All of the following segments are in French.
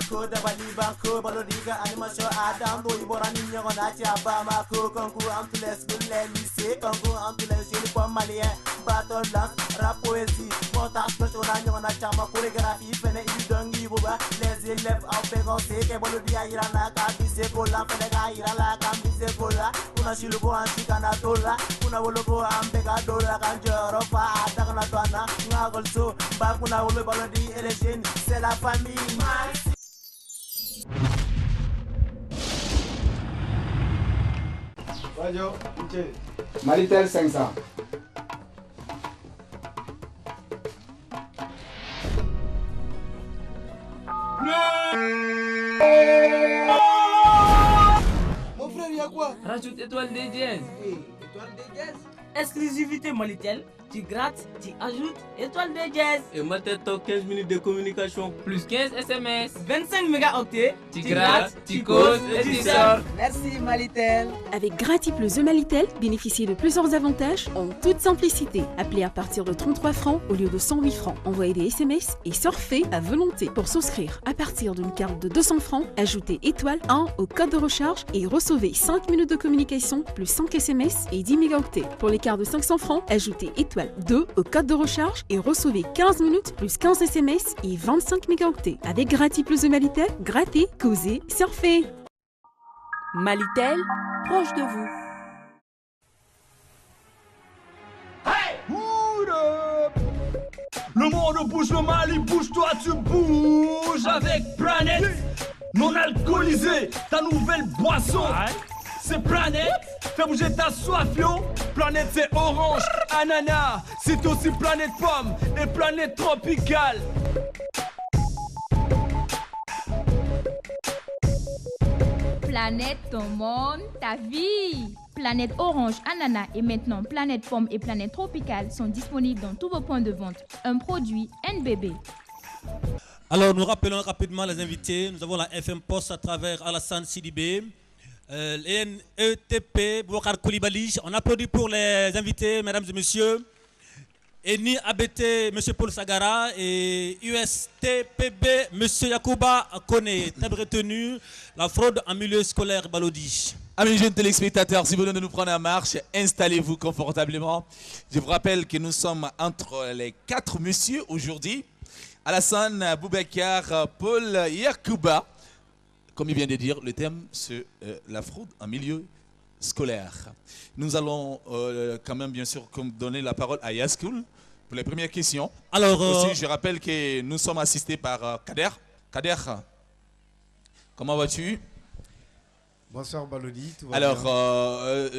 ko da bali banko balodiga animation adam do ibora ni nyago na ti abama ko konku amtules gulle lycée konku amtules ni ko malien battle dance rap poésie montage personnel nyago na chama chorégraphie fene idongi buba les élèves en pégonce ke balodia irana ka bise kola fene ga irala ka bise kola una shilugo antikana dola una wologo ambega dola kanjoro fa atakana twana ngagolso bakuna wolo balodi et les jeunes c'est la famille. Malitel 500. Mon frère, y'a quoi? Rajoute étoile des dièses. Étoile des dièses? Exclusivité Malitel. Tu grattes, tu ajoutes étoile de jazz. Et maintenant 15 minutes de communication plus 15 SMS. 25 mégaoctets. Tu grattes, tu causes et tu sors. Merci Malitel. Avec Grati plus The Malitel, bénéficiez de plusieurs avantages en toute simplicité. Appelez à partir de 33 francs au lieu de 108 francs. Envoyez des SMS et surfez à volonté. Pour souscrire à partir d'une carte de 200 francs, ajoutez étoile 1 au code de recharge et recevez 5 minutes de communication plus 5 SMS et 10 mégaoctets. Pour les cartes de 500 francs, ajoutez étoile 2 au code de recharge et recevez 15 minutes plus 15 SMS et 25 mégaoctets. Avec Grati plus de Malitel, grattez, causez, surfez. Malitel, proche de vous. Le monde bouge, le Mali bouge, toi tu bouges avec Planète non alcoolisé, ta nouvelle boisson. C'est Planète, fais bouger ta soif yo. Planète c'est orange, ananas, c'est aussi Planète pomme et Planète tropicale. Planète, ton monde, ta vie. Planète orange, ananas et maintenant Planète pomme et Planète tropicale sont disponibles dans tous vos points de vente. Un produit NBB. Alors nous rappelons rapidement les invités. Nous avons la FM Post à travers Alassane Sidibé. l'ETP, Boubacar Koulibaly. On applaudit pour les invités, mesdames et messieurs. ENI ABT, M. Paul Sagara, et USTPB, M. Yacouba Kone. Thème retenu, la fraude en milieu scolaire Balodi. Amis jeunes téléspectateurs, si vous venez de nous prendre en marche, installez-vous confortablement. Je vous rappelle que nous sommes entre les 4 messieurs aujourd'hui. Alassane, Boubacar, Paul, Yacouba. Comme il vient de dire, le thème c'est la fraude en milieu scolaire. Nous allons quand même bien sûr donner la parole à Yaskoul pour les premières questions. Alors, aussi, je rappelle que nous sommes assistés par Kader. Kader, comment vas-tu? Bonsoir Balodi. Alors,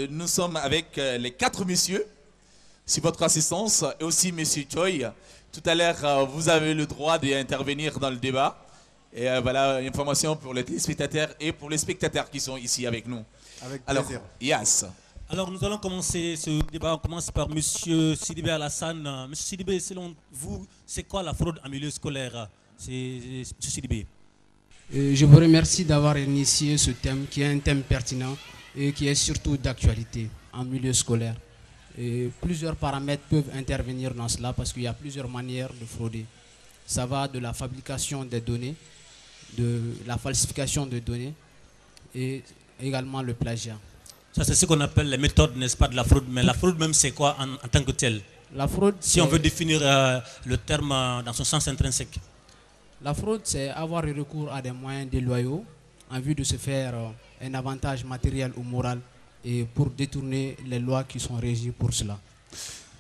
nous sommes avec les 4 messieurs, si votre assistance, et aussi Monsieur Choi. Tout à l'heure, vous avez le droit d'intervenir dans le débat. Et voilà, information pour les téléspectateurs et pour les spectateurs qui sont ici avec nous. Avec alors, plaisir. Yes. Alors, nous allons commencer ce débat. On commence par M. Sidibé Alassane. M. Sidibé, selon vous, c'est quoi la fraude en milieu scolaire? C'est M. Sidibé. Je vous remercie d'avoir initié ce thème qui est un thème pertinent et qui est surtout d'actualité en milieu scolaire. Et plusieurs paramètres peuvent intervenir dans cela parce qu'il y a plusieurs manières de frauder. Ça va de la fabrication des données, de la falsification de données et également le plagiat. Ça, c'est ce qu'on appelle les méthodes, n'est-ce pas, de la fraude. Mais la fraude même, c'est quoi en tant que telle? La fraude, si on veut définir le terme dans son sens intrinsèque. La fraude, c'est avoir recours à des moyens déloyaux en vue de se faire un avantage matériel ou moral et pour détourner les lois qui sont régies pour cela.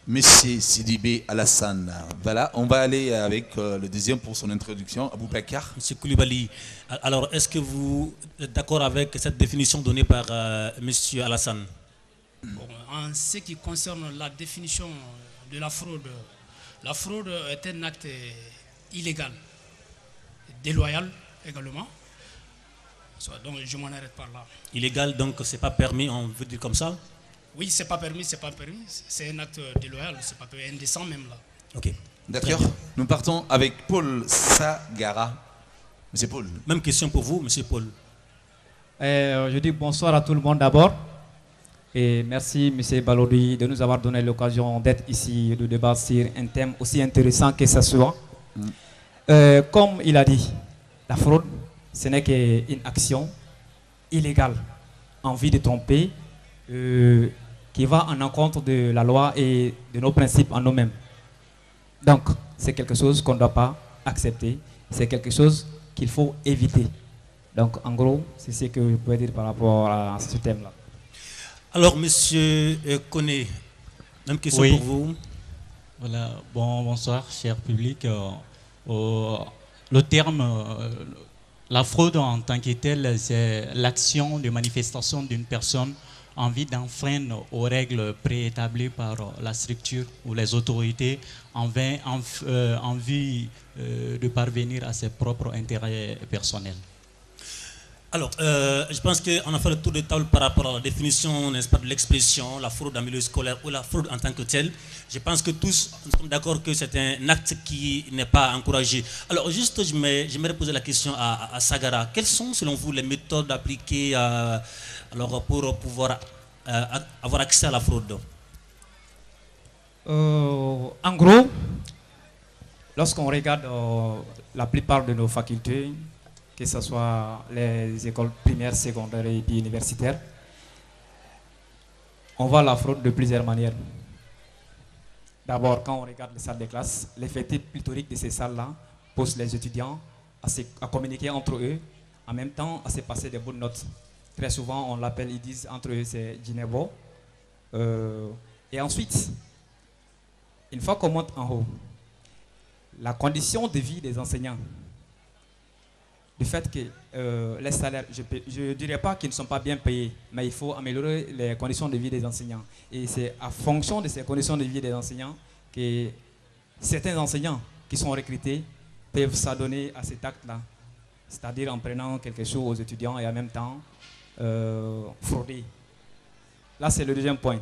Monsieur Sidibé Alassane, voilà, on va aller avec le deuxième pour son introduction, Aboubacar. Monsieur Koulibaly, alors est-ce que vous êtes d'accord avec cette définition donnée par Monsieur Alassane? Bon, en ce qui concerne la définition de la fraude est un acte illégal, déloyal également. Donc je m'en arrête par là. Illégal, donc c'est pas permis, on veut dire comme ça? Oui, c'est pas permis, c'est pas permis. C'est un acte déloyal, c'est pas permis, indécent même là. Ok. D'accord. Nous partons avec Paul Sagara. Monsieur Paul. Même question pour vous, Monsieur Paul. Je dis bonsoir à tout le monde d'abord. Et merci, Monsieur Balodi, de nous avoir donné l'occasion d'être ici, de débattre sur un thème aussi intéressant que ce soit. Comme il a dit, la fraude, ce n'est qu'une action illégale en vue de tromper qui va en encontre de la loi et de nos principes en nous-mêmes. Donc, c'est quelque chose qu'on ne doit pas accepter, c'est quelque chose qu'il faut éviter. Donc, en gros, c'est ce que je peux dire par rapport à ce thème-là. Alors, monsieur Koné, même question pour vous. Voilà, bonsoir, cher public. Le terme, la fraude en tant que telle, c'est l'action de manifestation d'une personne en vue d'enfreindre aux règles préétablies par la structure ou les autorités en vue de parvenir à ses propres intérêts personnels. Alors, je pense qu'on a fait le tour de table par rapport à la définition, n'est-ce pas, de l'expression, la fraude en milieu scolaire ou la fraude en tant que telle. Je pense que tous nous sommes d'accord que c'est un acte qui n'est pas encouragé. Alors, juste, j'aimerais poser la question à Sagara. Quelles sont, selon vous, les méthodes appliquées pour pouvoir avoir accès à la fraude? En gros, lorsqu'on regarde la plupart de nos facultés, que ce soit les écoles primaires, secondaires et puis universitaires, on voit la fraude de plusieurs manières. D'abord, quand on regarde les salles de classe, l'effectif pléthorique de ces salles-là pousse les étudiants à communiquer entre eux, en même temps à se passer des bonnes notes. Très souvent, on l'appelle, ils disent entre eux, c'est Ginebo. Et ensuite, une fois qu'on monte en haut, la condition de vie des enseignants, du fait que les salaires, je ne dirais pas qu'ils ne sont pas bien payés, mais il faut améliorer les conditions de vie des enseignants. Et c'est à fonction de ces conditions de vie des enseignants que certains enseignants qui sont recrutés peuvent s'adonner à cet acte-là. C'est-à-dire en prenant quelque chose aux étudiants et en même temps frauder. Là, c'est le deuxième point.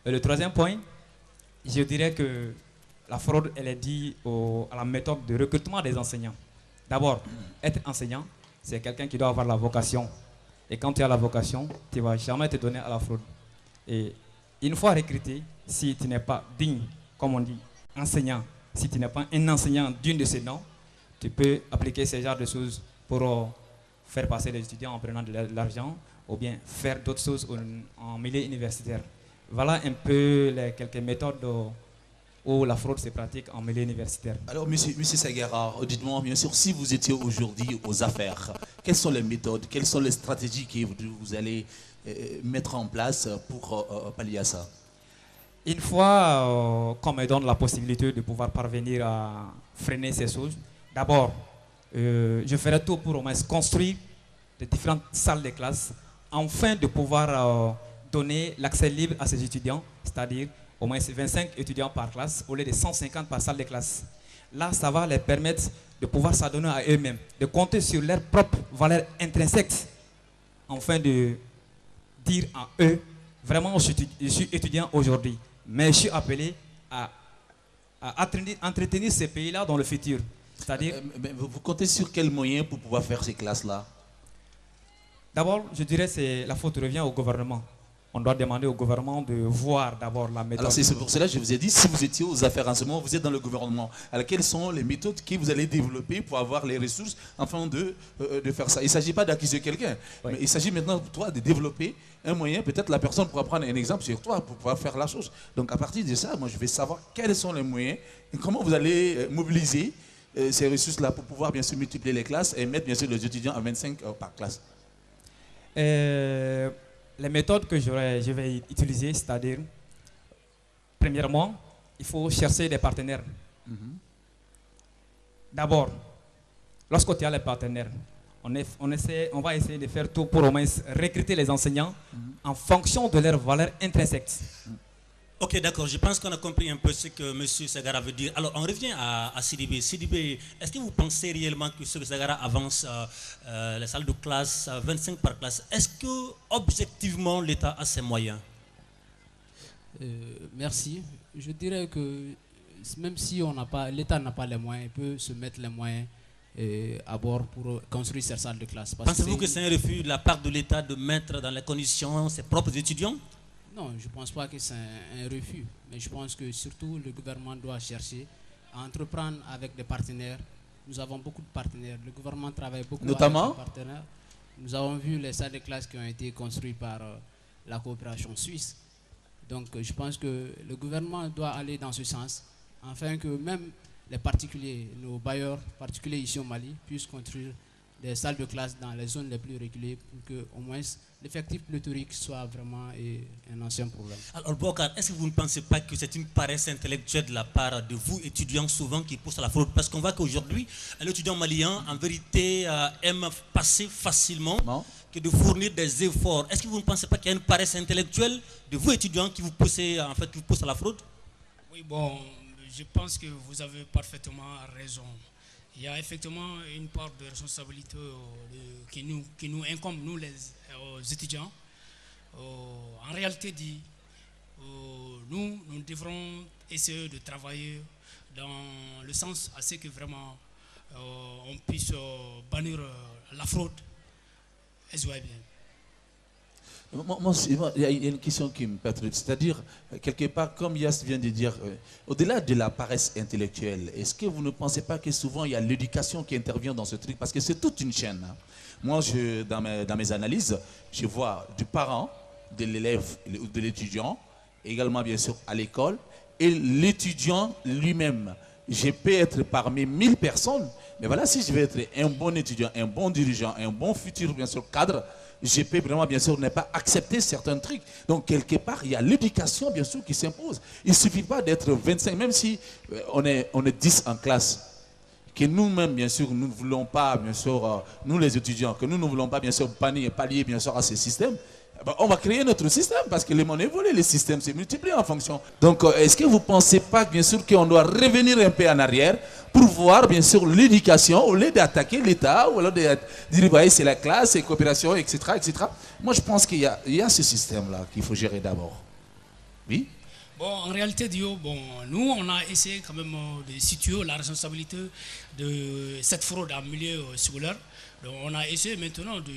Et le troisième point, je dirais que la fraude, elle est due à la méthode de recrutement des enseignants. D'abord, être enseignant, c'est quelqu'un qui doit avoir la vocation. Et quand tu as la vocation, tu ne vas jamais te donner à la fraude. Et une fois recruté, si tu n'es pas digne, comme on dit, enseignant, si tu n'es pas un enseignant digne de ces noms, tu peux appliquer ce genre de choses pour faire passer les étudiants en prenant de l'argent ou bien faire d'autres choses en milieu universitaire. Voilà un peu quelques méthodes où la fraude se pratique en milieu universitaire. Alors, monsieur Sagara, dites-moi bien sûr, si vous étiez aujourd'hui aux affaires, quelles sont les méthodes, quelles sont les stratégies que vous allez mettre en place pour pallier à ça? Une fois qu'on me donne la possibilité de pouvoir parvenir à freiner ces choses, d'abord, je ferai tout pour au moins construire de différentes salles de classe afin de pouvoir donner l'accès libre à ces étudiants, c'est-à-dire au moins 25 étudiants par classe au lieu de 150 par salle de classe. Là, ça va leur permettre de pouvoir s'adonner à eux-mêmes, de compter sur leur propre valeur intrinsèque, afin de dire à eux, vraiment, je suis étudiant aujourd'hui, mais je suis appelé à entretenir ces pays-là dans le futur. C'est-à-dire, vous comptez sur quels moyens pour pouvoir faire ces classes-là? D'abord, je dirais que la faute revient au gouvernement. On doit demander au gouvernement de voir d'abord la méthode. Alors c'est pour cela que je vous ai dit, si vous étiez aux affaires en ce moment, vous êtes dans le gouvernement. Alors quelles sont les méthodes que vous allez développer pour avoir les ressources afin de faire ça? Il ne s'agit pas d'accuser quelqu'un, mais il s'agit maintenant pour toi de développer un moyen. Peut-être la personne pourra prendre un exemple sur toi pour pouvoir faire la chose. Donc à partir de ça, moi je vais savoir quels sont les moyens et comment vous allez mobiliser ces ressources-là pour pouvoir bien sûr multiplier les classes et mettre bien sûr les étudiants à 25 par classe. Les méthodes que je vais utiliser, c'est-à-dire, premièrement, il faut chercher des partenaires. D'abord, lorsque tu as les partenaires, on va essayer de faire tout pour au moins recruter les enseignants en fonction de leur valeur intrinsèque. Ok, d'accord. Je pense qu'on a compris un peu ce que M. Sagara veut dire. Alors, on revient à Sidibé. Sidibé, est-ce que vous pensez réellement que ce que Sagara avance les salles de classe, 25 par classe, est-ce que objectivement l'État a ses moyens? Merci. Je dirais que même si l'État n'a pas les moyens, il peut se mettre les moyens à bord pour construire ces salles de classe. Pensez-vous que c'est un refus de la part de l'État de mettre dans les conditions ses propres étudiants? Non, je ne pense pas que c'est un refus, mais je pense que surtout le gouvernement doit chercher à entreprendre avec des partenaires nous avons beaucoup de partenaires. Le gouvernement travaille beaucoup Notamment avec ses partenaires. Nous avons vu les salles de classe qui ont été construites par la coopération suisse. Donc je pense que le gouvernement doit aller dans ce sens, afin que même les particuliers, nos bailleurs particuliers ici au Mali, puissent construire des salles de classe dans les zones les plus reculées pour que au moins l'effectif pléthorique soit vraiment un ancien problème. Alors Bokar, est-ce que vous ne pensez pas que c'est une paresse intellectuelle de la part de vous, étudiants, souvent qui poussent à la fraude? Parce qu'on voit qu'aujourd'hui, un étudiant malien, en vérité, aime passer facilement que de fournir des efforts. Est-ce que vous ne pensez pas qu'il y a une paresse intellectuelle de vous, étudiants, qui vous poussez, en fait, qui vous poussent à la fraude? Oui, bon, je pense que vous avez parfaitement raison. Il y a effectivement une part de responsabilité qui nous incombe, nous les étudiants. En réalité, nous devrons essayer de travailler dans le sens à ce que vraiment on puisse bannir la fraude. Est-ce bien? Il y a une question qui me perturbe, c'est-à-dire, quelque part, comme Yass vient de dire, au-delà de la paresse intellectuelle, est-ce que vous ne pensez pas que souvent il y a l'éducation qui intervient dans ce truc? Parce que c'est toute une chaîne. Hein. Moi, dans mes analyses, je vois du parent, de l'élève ou de l'étudiant, également bien sûr à l'école, et l'étudiant lui-même. Je peux être parmi 1000 personnes, mais voilà, si je veux être un bon étudiant, un bon dirigeant, un bon futur, bien sûr, cadre, je peux vraiment, bien sûr, ne pas accepter certains trucs. Donc, quelque part, il y a l'éducation, bien sûr, qui s'impose. Il ne suffit pas d'être 25, même si on est 10 en classe, que nous-mêmes, bien sûr, nous ne voulons pas, bien sûr, nous les étudiants, que nous ne voulons pas, bien sûr, pallier, bien sûr, à ces systèmes. On va créer notre système parce que le monde évolue, les systèmes se multiplient en fonction. Donc, est-ce que vous ne pensez pas, bien sûr, qu'on doit revenir un peu en arrière pour voir, bien sûr, l'éducation au lieu d'attaquer l'État ou alors de dire, voyez, c'est la classe, c'est la coopération, etc., etc. Moi, je pense qu'il y a ce système-là qu'il faut gérer d'abord. Oui? Bon, en réalité, nous, on a essayé quand même de situer la responsabilité de cette fraude en milieu scolaire. Donc, on a essayé maintenant de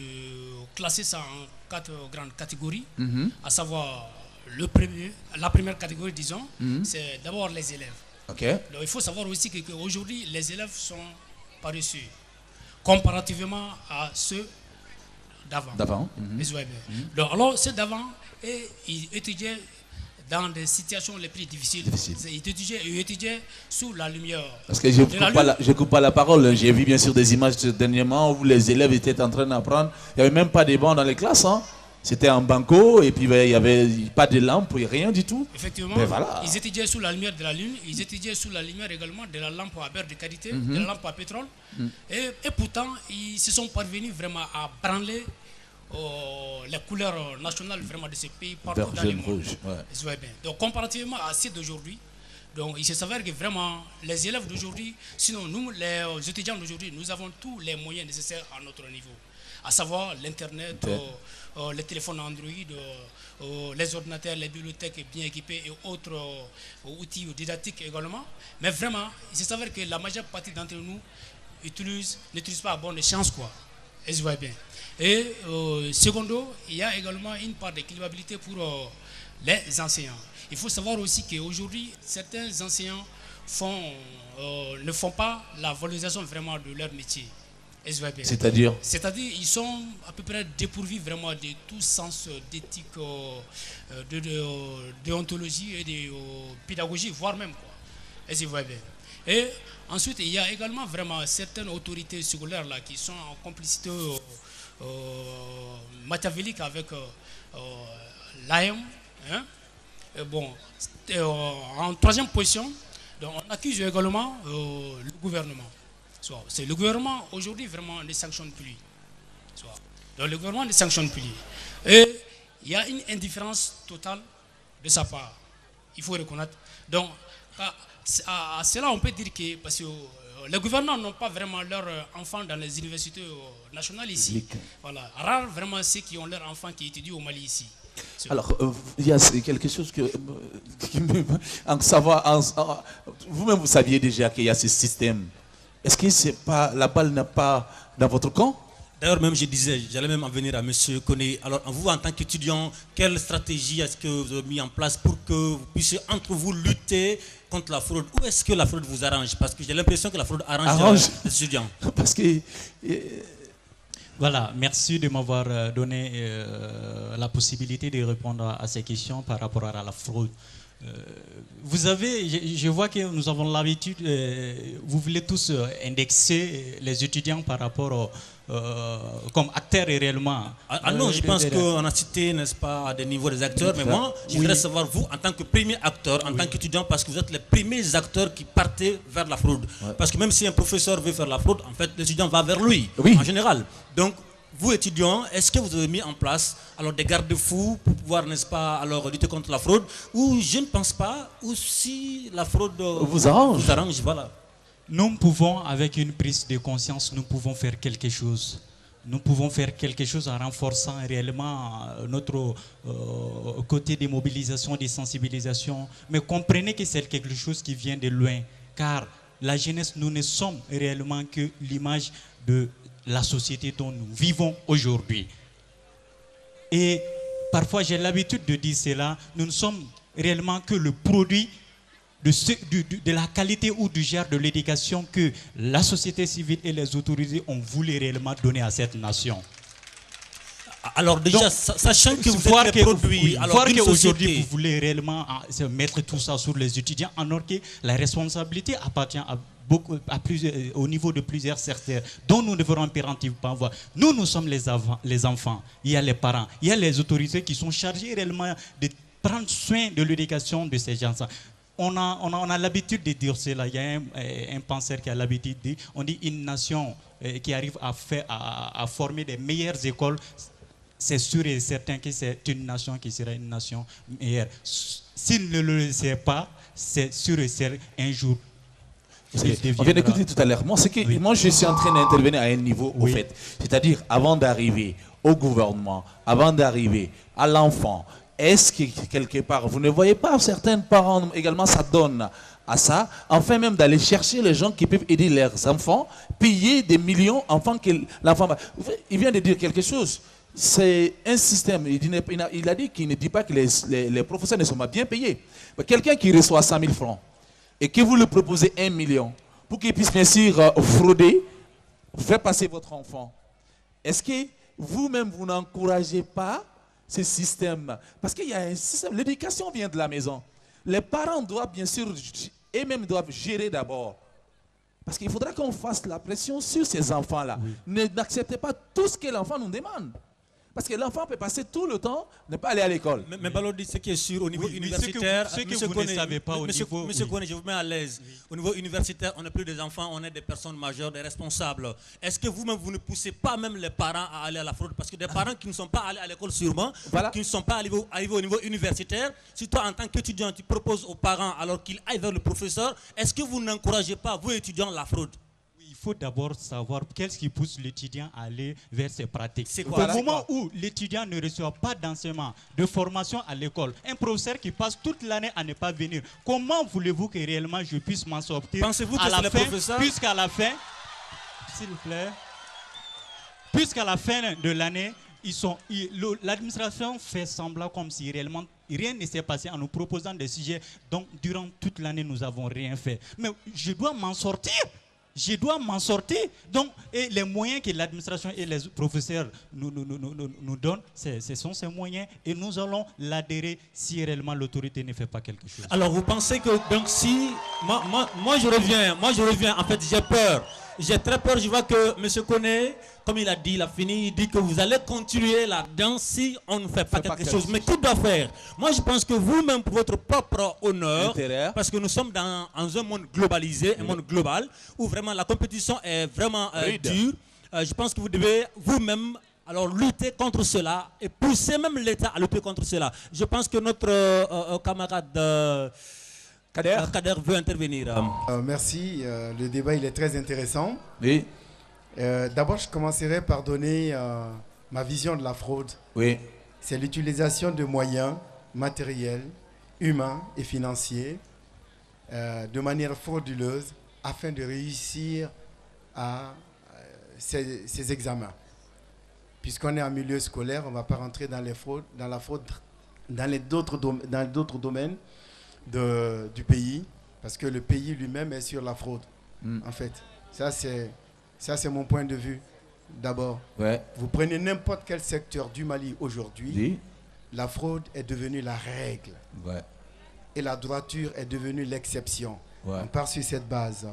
classer ça en 4 grandes catégories, à savoir la première catégorie, disons, c'est d'abord les élèves. Okay. Donc, il faut savoir aussi qu'aujourd'hui, les élèves sont paresseux, comparativement à ceux d'avant. Donc, alors, ceux d'avant, ils étudiaient dans des situations les plus difficiles. Ils étudiaient sous la lumière. Parce que je ne coupe pas la parole. J'ai vu bien sûr des images dernièrement où les élèves étaient en train d'apprendre. Il n'y avait même pas de bancs dans les classes. Hein. C'était en banco et puis il n'y avait pas de lampe, rien du tout. Effectivement, voilà. Ils étudiaient sous la lumière de la lune. Ils étudiaient sous la lumière également de la lampe à beurre de qualité, de la lampe à pétrole. Et pourtant, ils se sont parvenus vraiment à branler les couleurs nationales vraiment de ce pays partout dans le monde. Ouais. Donc comparativement à ceux d'aujourd'hui, donc il se s'avère que vraiment les élèves d'aujourd'hui, sinon nous les étudiants d'aujourd'hui, nous avons tous les moyens nécessaires à notre niveau, à savoir l'internet, les téléphones Android, les ordinateurs, les bibliothèques bien équipées et autres outils didactiques également. Mais vraiment, il se s'avère que la majeure partie d'entre nous n'utilisent pas à bonne chance quoi. Et je vois bien. Et secondo, il y a également une part d'équilibrabilité pour les enseignants. Il faut savoir aussi qu'aujourd'hui, certains enseignants ne font pas la valorisation vraiment de leur métier. C'est-à-dire, ils sont à peu près dépourvus vraiment de tout sens d'éthique, de déontologie et de pédagogie, voire même quoi. Et ensuite, il y a également vraiment certaines autorités scolaires là, qui sont en complicité machiavélique avec l'AM. Hein? En troisième position, donc, on accuse également le gouvernement. C'est le gouvernement aujourd'hui vraiment ne sanctionne plus. Donc le gouvernement ne sanctionne plus. Et il y a une indifférence totale de sa part. Il faut reconnaître. Donc à cela on peut dire que parce que les gouvernants n'ont pas vraiment leurs enfants dans les universités nationales ici. Voilà. Rares vraiment ceux qui ont leurs enfants qui étudient au Mali ici. Alors, il y a quelque chose qui me... Vous-même, vous saviez déjà qu'il y a ce système. Est-ce que c'est pas, la balle n'est pas dans votre camp? D'ailleurs, même je disais, j'allais même en venir à M. Koné. Alors, vous, en tant qu'étudiant, quelle stratégie est-ce que vous avez mis en place pour que vous puissiez, entre vous, lutter contre la fraude? Ou est-ce que la fraude vous arrange? Parce que j'ai l'impression que la fraude arrange les étudiants. Parce que... Voilà, merci de m'avoir donné la possibilité de répondre à ces questions par rapport à la fraude. Vous avez, je vois que nous avons l'habitude, vous voulez tous indexer les étudiants par rapport comme acteurs réellement. Non, je pense qu'on a cité, n'est-ce pas, à des niveaux des acteurs, mais moi, je voudrais savoir, vous, en tant que premier acteur, en tant qu'étudiant, parce que vous êtes les premiers acteurs qui partaient vers la fraude. Parce que même si un professeur veut faire la fraude, en fait, l'étudiant va vers lui, en général. Donc, vous, étudiants, est-ce que vous avez mis en place alors des garde-fous pour pouvoir, n'est-ce pas, alors lutter contre la fraude? Ou je ne pense pas, ou si la fraude vous arrange, voilà. Nous pouvons, avec une prise de conscience, nous pouvons faire quelque chose. Nous pouvons faire quelque chose en renforçant réellement notre côté de mobilisation, de sensibilisation. Mais comprenez que c'est quelque chose qui vient de loin. Car la jeunesse, nous ne sommes réellement que l'image de la société dont nous vivons aujourd'hui. Et parfois j'ai l'habitude de dire cela, nous ne sommes réellement que le produit de la qualité ou du genre de l'éducation que la société civile et les autorités ont voulu réellement donner à cette nation. Alors déjà, donc, sachant que vous êtes les produits, voir qu'aujourd'hui vous voulez réellement mettre tout ça sur les étudiants, alors que la responsabilité appartient à au niveau de plusieurs secteurs dont nous devons impérativement voir. Nous sommes les enfants, il y a les parents, il y a les autorités qui sont chargées réellement de prendre soin de l'éducation de ces gens. On a l'habitude de dire cela. Il y a un penseur qui a l'habitude de dire, on dit une nation qui arrive à former des meilleures écoles, c'est sûr et certain que c'est une nation qui sera une nation meilleure. S'il ne le sait pas, c'est sûr et certain un jour. On vient d'écouter tout à l'heure. Moi, je suis en train d'intervenir à un niveau, au fait. C'est-à-dire, avant d'arriver au gouvernement, avant d'arriver à l'enfant, est-ce que quelque part, vous ne voyez pas certains parents également s'adonnent à ça, enfin même d'aller chercher les gens qui peuvent aider leurs enfants, payer des millions enfants que l'enfant... Il vient de dire quelque chose. C'est un système. Il a dit qu'il ne dit pas que les professeurs ne sont pas bien payés. Quelqu'un qui reçoit 100 000 francs, et que vous lui proposez 1 million pour qu'il puisse bien sûr frauder, faire passer votre enfant, est-ce que vous-même vous n'encouragez pas ce système? Parce qu'il y a un système, l'éducation vient de la maison. Les parents doivent bien sûr, eux-mêmes doivent gérer d'abord. Parce qu'il faudra qu'on fasse la pression sur ces enfants-là. N'acceptez pas tout ce que l'enfant nous demande. Parce que l'enfant peut passer tout le temps ne pas aller à l'école. Mais Balodi, ce qui est sûr au niveau universitaire, ce que vous ne savez pas au niveau... Monsieur Koné, je vous mets à l'aise. Au niveau universitaire, on n'est plus des enfants, on est des personnes majeures, des responsables. Est-ce que vous-même, vous ne poussez pas même les parents à aller à la fraude? Parce que des parents qui ne sont pas allés à l'école sûrement, qui ne sont pas arrivés au niveau universitaire, si toi, en tant qu'étudiant, tu proposes aux parents alors qu'ils aillent vers le professeur, est-ce que vous n'encouragez pas, vous étudiants, la fraude? Il faut d'abord savoir qu'est-ce qui pousse l'étudiant à aller vers ces pratiques. Au moment où l'étudiant ne reçoit pas d'enseignement, de formation à l'école, un professeur qui passe toute l'année à ne pas venir, comment voulez-vous que réellement je puisse m'en sortir? Pensez-vous que c'est le professeur? Puisqu'à la fin, s'il vous plaît, puisqu'à la fin de l'année, l'administration fait semblant comme si réellement rien ne s'est passé en nous proposant des sujets dont durant toute l'année nous n'avons rien fait. Mais je dois m'en sortir. Je dois m'en sortir. Donc, et les moyens que l'administration et les professeurs nous donnent, ce sont ces moyens et nous allons l'adhérer si réellement l'autorité ne fait pas quelque chose. Alors, vous pensez que, donc, si... Moi, je reviens. En fait, j'ai peur. J'ai très peur. Je vois que M. Koné, comme il a dit, il a fini, il dit que vous allez continuer là-dedans si on ne fait pas quelque chose. Mais qui doit faire? Moi, je pense que vous-même, pour votre propre honneur, parce que nous sommes dans un monde globalisé, un monde global, où vraiment la compétition est vraiment dure. Je pense que vous devez vous-même alors lutter contre cela et pousser même l'État à lutter contre cela. Je pense que notre camarade... Kader veut intervenir. Merci. Le débat il est très intéressant. Oui. D'abord, je commencerai par donner ma vision de la fraude. Oui. C'est l'utilisation de moyens matériels, humains et financiers de manière frauduleuse afin de réussir à ces examens. puisqu'on est en milieu scolaire, on ne va pas rentrer dans la fraude dans d'autres domaines du pays, parce que le pays lui-même est sur la fraude, en fait. Ça, c'est mon point de vue, d'abord. Ouais. Vous prenez n'importe quel secteur du Mali aujourd'hui, la fraude est devenue la règle. Ouais. Et la droiture est devenue l'exception. Ouais. On part sur cette base.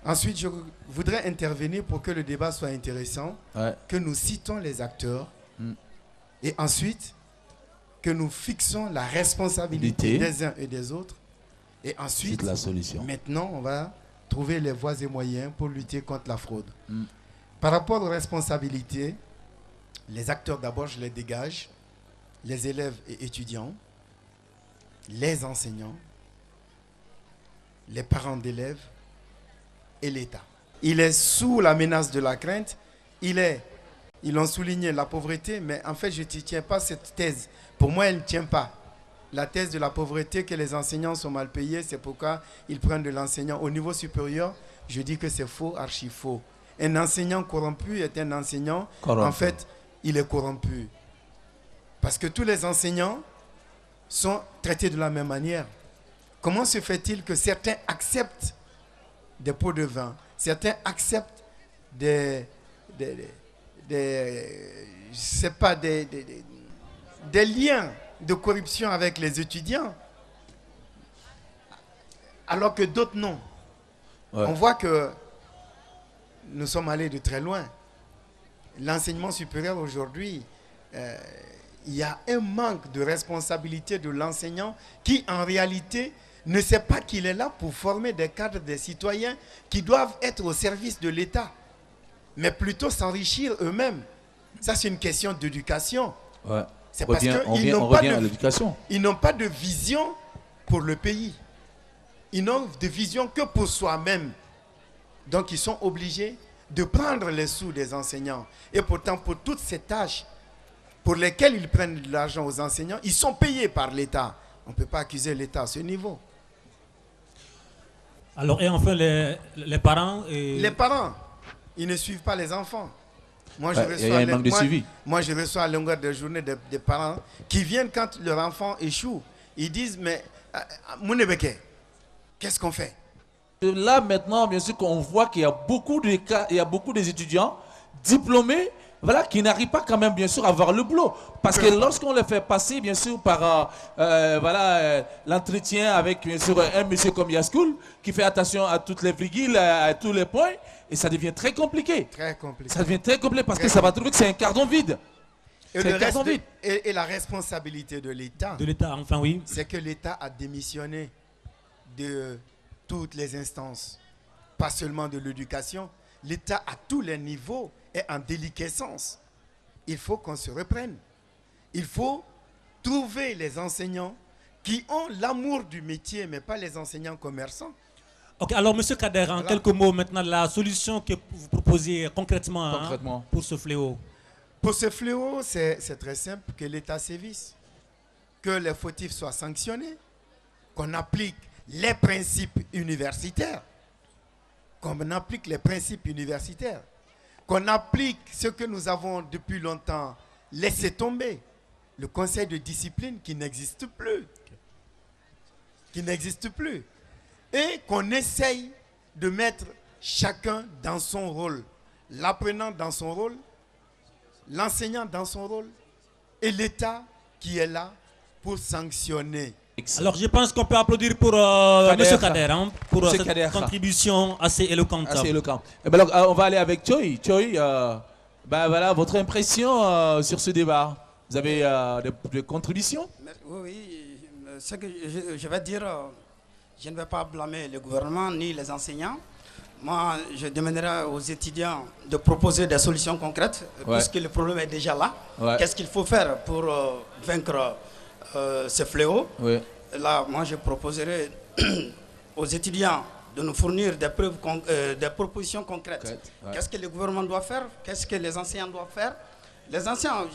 Ensuite, je voudrais intervenir pour que le débat soit intéressant, que nous citons les acteurs, et ensuite, que nous fixons la responsabilité des uns et des autres, et ensuite, la solution. Maintenant, on va trouver les voies et moyens pour lutter contre la fraude. Par rapport aux responsabilités, les acteurs d'abord, je les dégage, les élèves et étudiants, les enseignants, les parents d'élèves et l'État. Il est sous la menace de la crainte, ils ont souligné la pauvreté, mais en fait, je ne tiens pas cette thèse. Pour moi, elle ne tient pas. La thèse de la pauvreté, que les enseignants sont mal payés, c'est pourquoi ils prennent de l'enseignant. Au niveau supérieur, je dis que c'est faux, archi faux. Un enseignant corrompu est un enseignant, en fait, il est corrompu. Parce que tous les enseignants sont traités de la même manière. Comment se fait-il que certains acceptent des pots de vin, certains acceptent des liens de corruption avec les étudiants, alors que d'autres non. On voit que nous sommes allés de très loin. L'enseignement supérieur aujourd'hui, il y a un manque de responsabilité de l'enseignant qui, en réalité, ne sait pas qu'il est là pour former des cadres, des citoyens qui doivent être au service de l'État, mais plutôt s'enrichir eux-mêmes. Ça, c'est une question d'éducation. Ouais. C'est parce qu'ils n'ont pas de vision pour le pays. Ils n'ont de vision que pour soi-même. Donc, ils sont obligés de prendre les sous des enseignants. Et pourtant, pour toutes ces tâches pour lesquelles ils prennent de l'argent aux enseignants, ils sont payés par l'État. On ne peut pas accuser l'État à ce niveau. Alors, et enfin, les parents Les parents, ils ne suivent pas les enfants. Moi, je reçois à longueur de journée des parents qui viennent quand leur enfant échoue. Ils disent, mais Mounebeke, qu'est-ce qu'on fait? Là, maintenant, bien sûr qu'on voit qu'il y a beaucoup de cas, il y a beaucoup des étudiants diplômés, voilà, qui n'arrivent pas quand même, bien sûr, à avoir le boulot. Parce que lorsqu'on les fait passer, bien sûr, par l'entretien avec, bien sûr, un monsieur comme Yaskoul, qui fait attention à toutes les virgules, à tous les points, et ça devient très compliqué. Très compliqué. Ça devient très compliqué parce que ça va trouver que c'est un cardon vide. Et la responsabilité de l'État. De l'État, enfin oui. C'est que l'État a démissionné de toutes les instances, pas seulement de l'éducation. L'État à tous les niveaux est en déliquescence. Il faut qu'on se reprenne. Il faut trouver les enseignants qui ont l'amour du métier, mais pas les enseignants commerçants. Ok, alors M. Kader, en quelques mots maintenant, la solution que vous proposez concrètement. Pour ce fléau. Pour ce fléau, c'est très simple, que l'État sévisse, que les fautifs soient sanctionnés, qu'on applique les principes universitaires, qu'on applique ce que nous avons depuis longtemps laissé tomber, le conseil de discipline qui n'existe plus, et qu'on essaye de mettre chacun dans son rôle, l'apprenant dans son rôle, l'enseignant dans son rôle, et l'État qui est là pour sanctionner. Alors je pense qu'on peut applaudir pour M. Kader, pour cette contribution assez éloquente. Et ben alors, on va aller avec Choi. Choi, voilà, votre impression sur ce débat. Vous avez des contributions? Oui, ce que je vais dire, je ne vais pas blâmer le gouvernement ni les enseignants. Moi, je demanderai aux étudiants de proposer des solutions concrètes, puisque le problème est déjà là. Qu'est-ce qu'il faut faire pour vaincre ce fléau? Là, moi, je proposerai aux étudiants de nous fournir des preuves, des propositions concrètes. Qu'est-ce que le gouvernement doit faire? Qu'est-ce que les enseignants doivent faire? Les enseignants,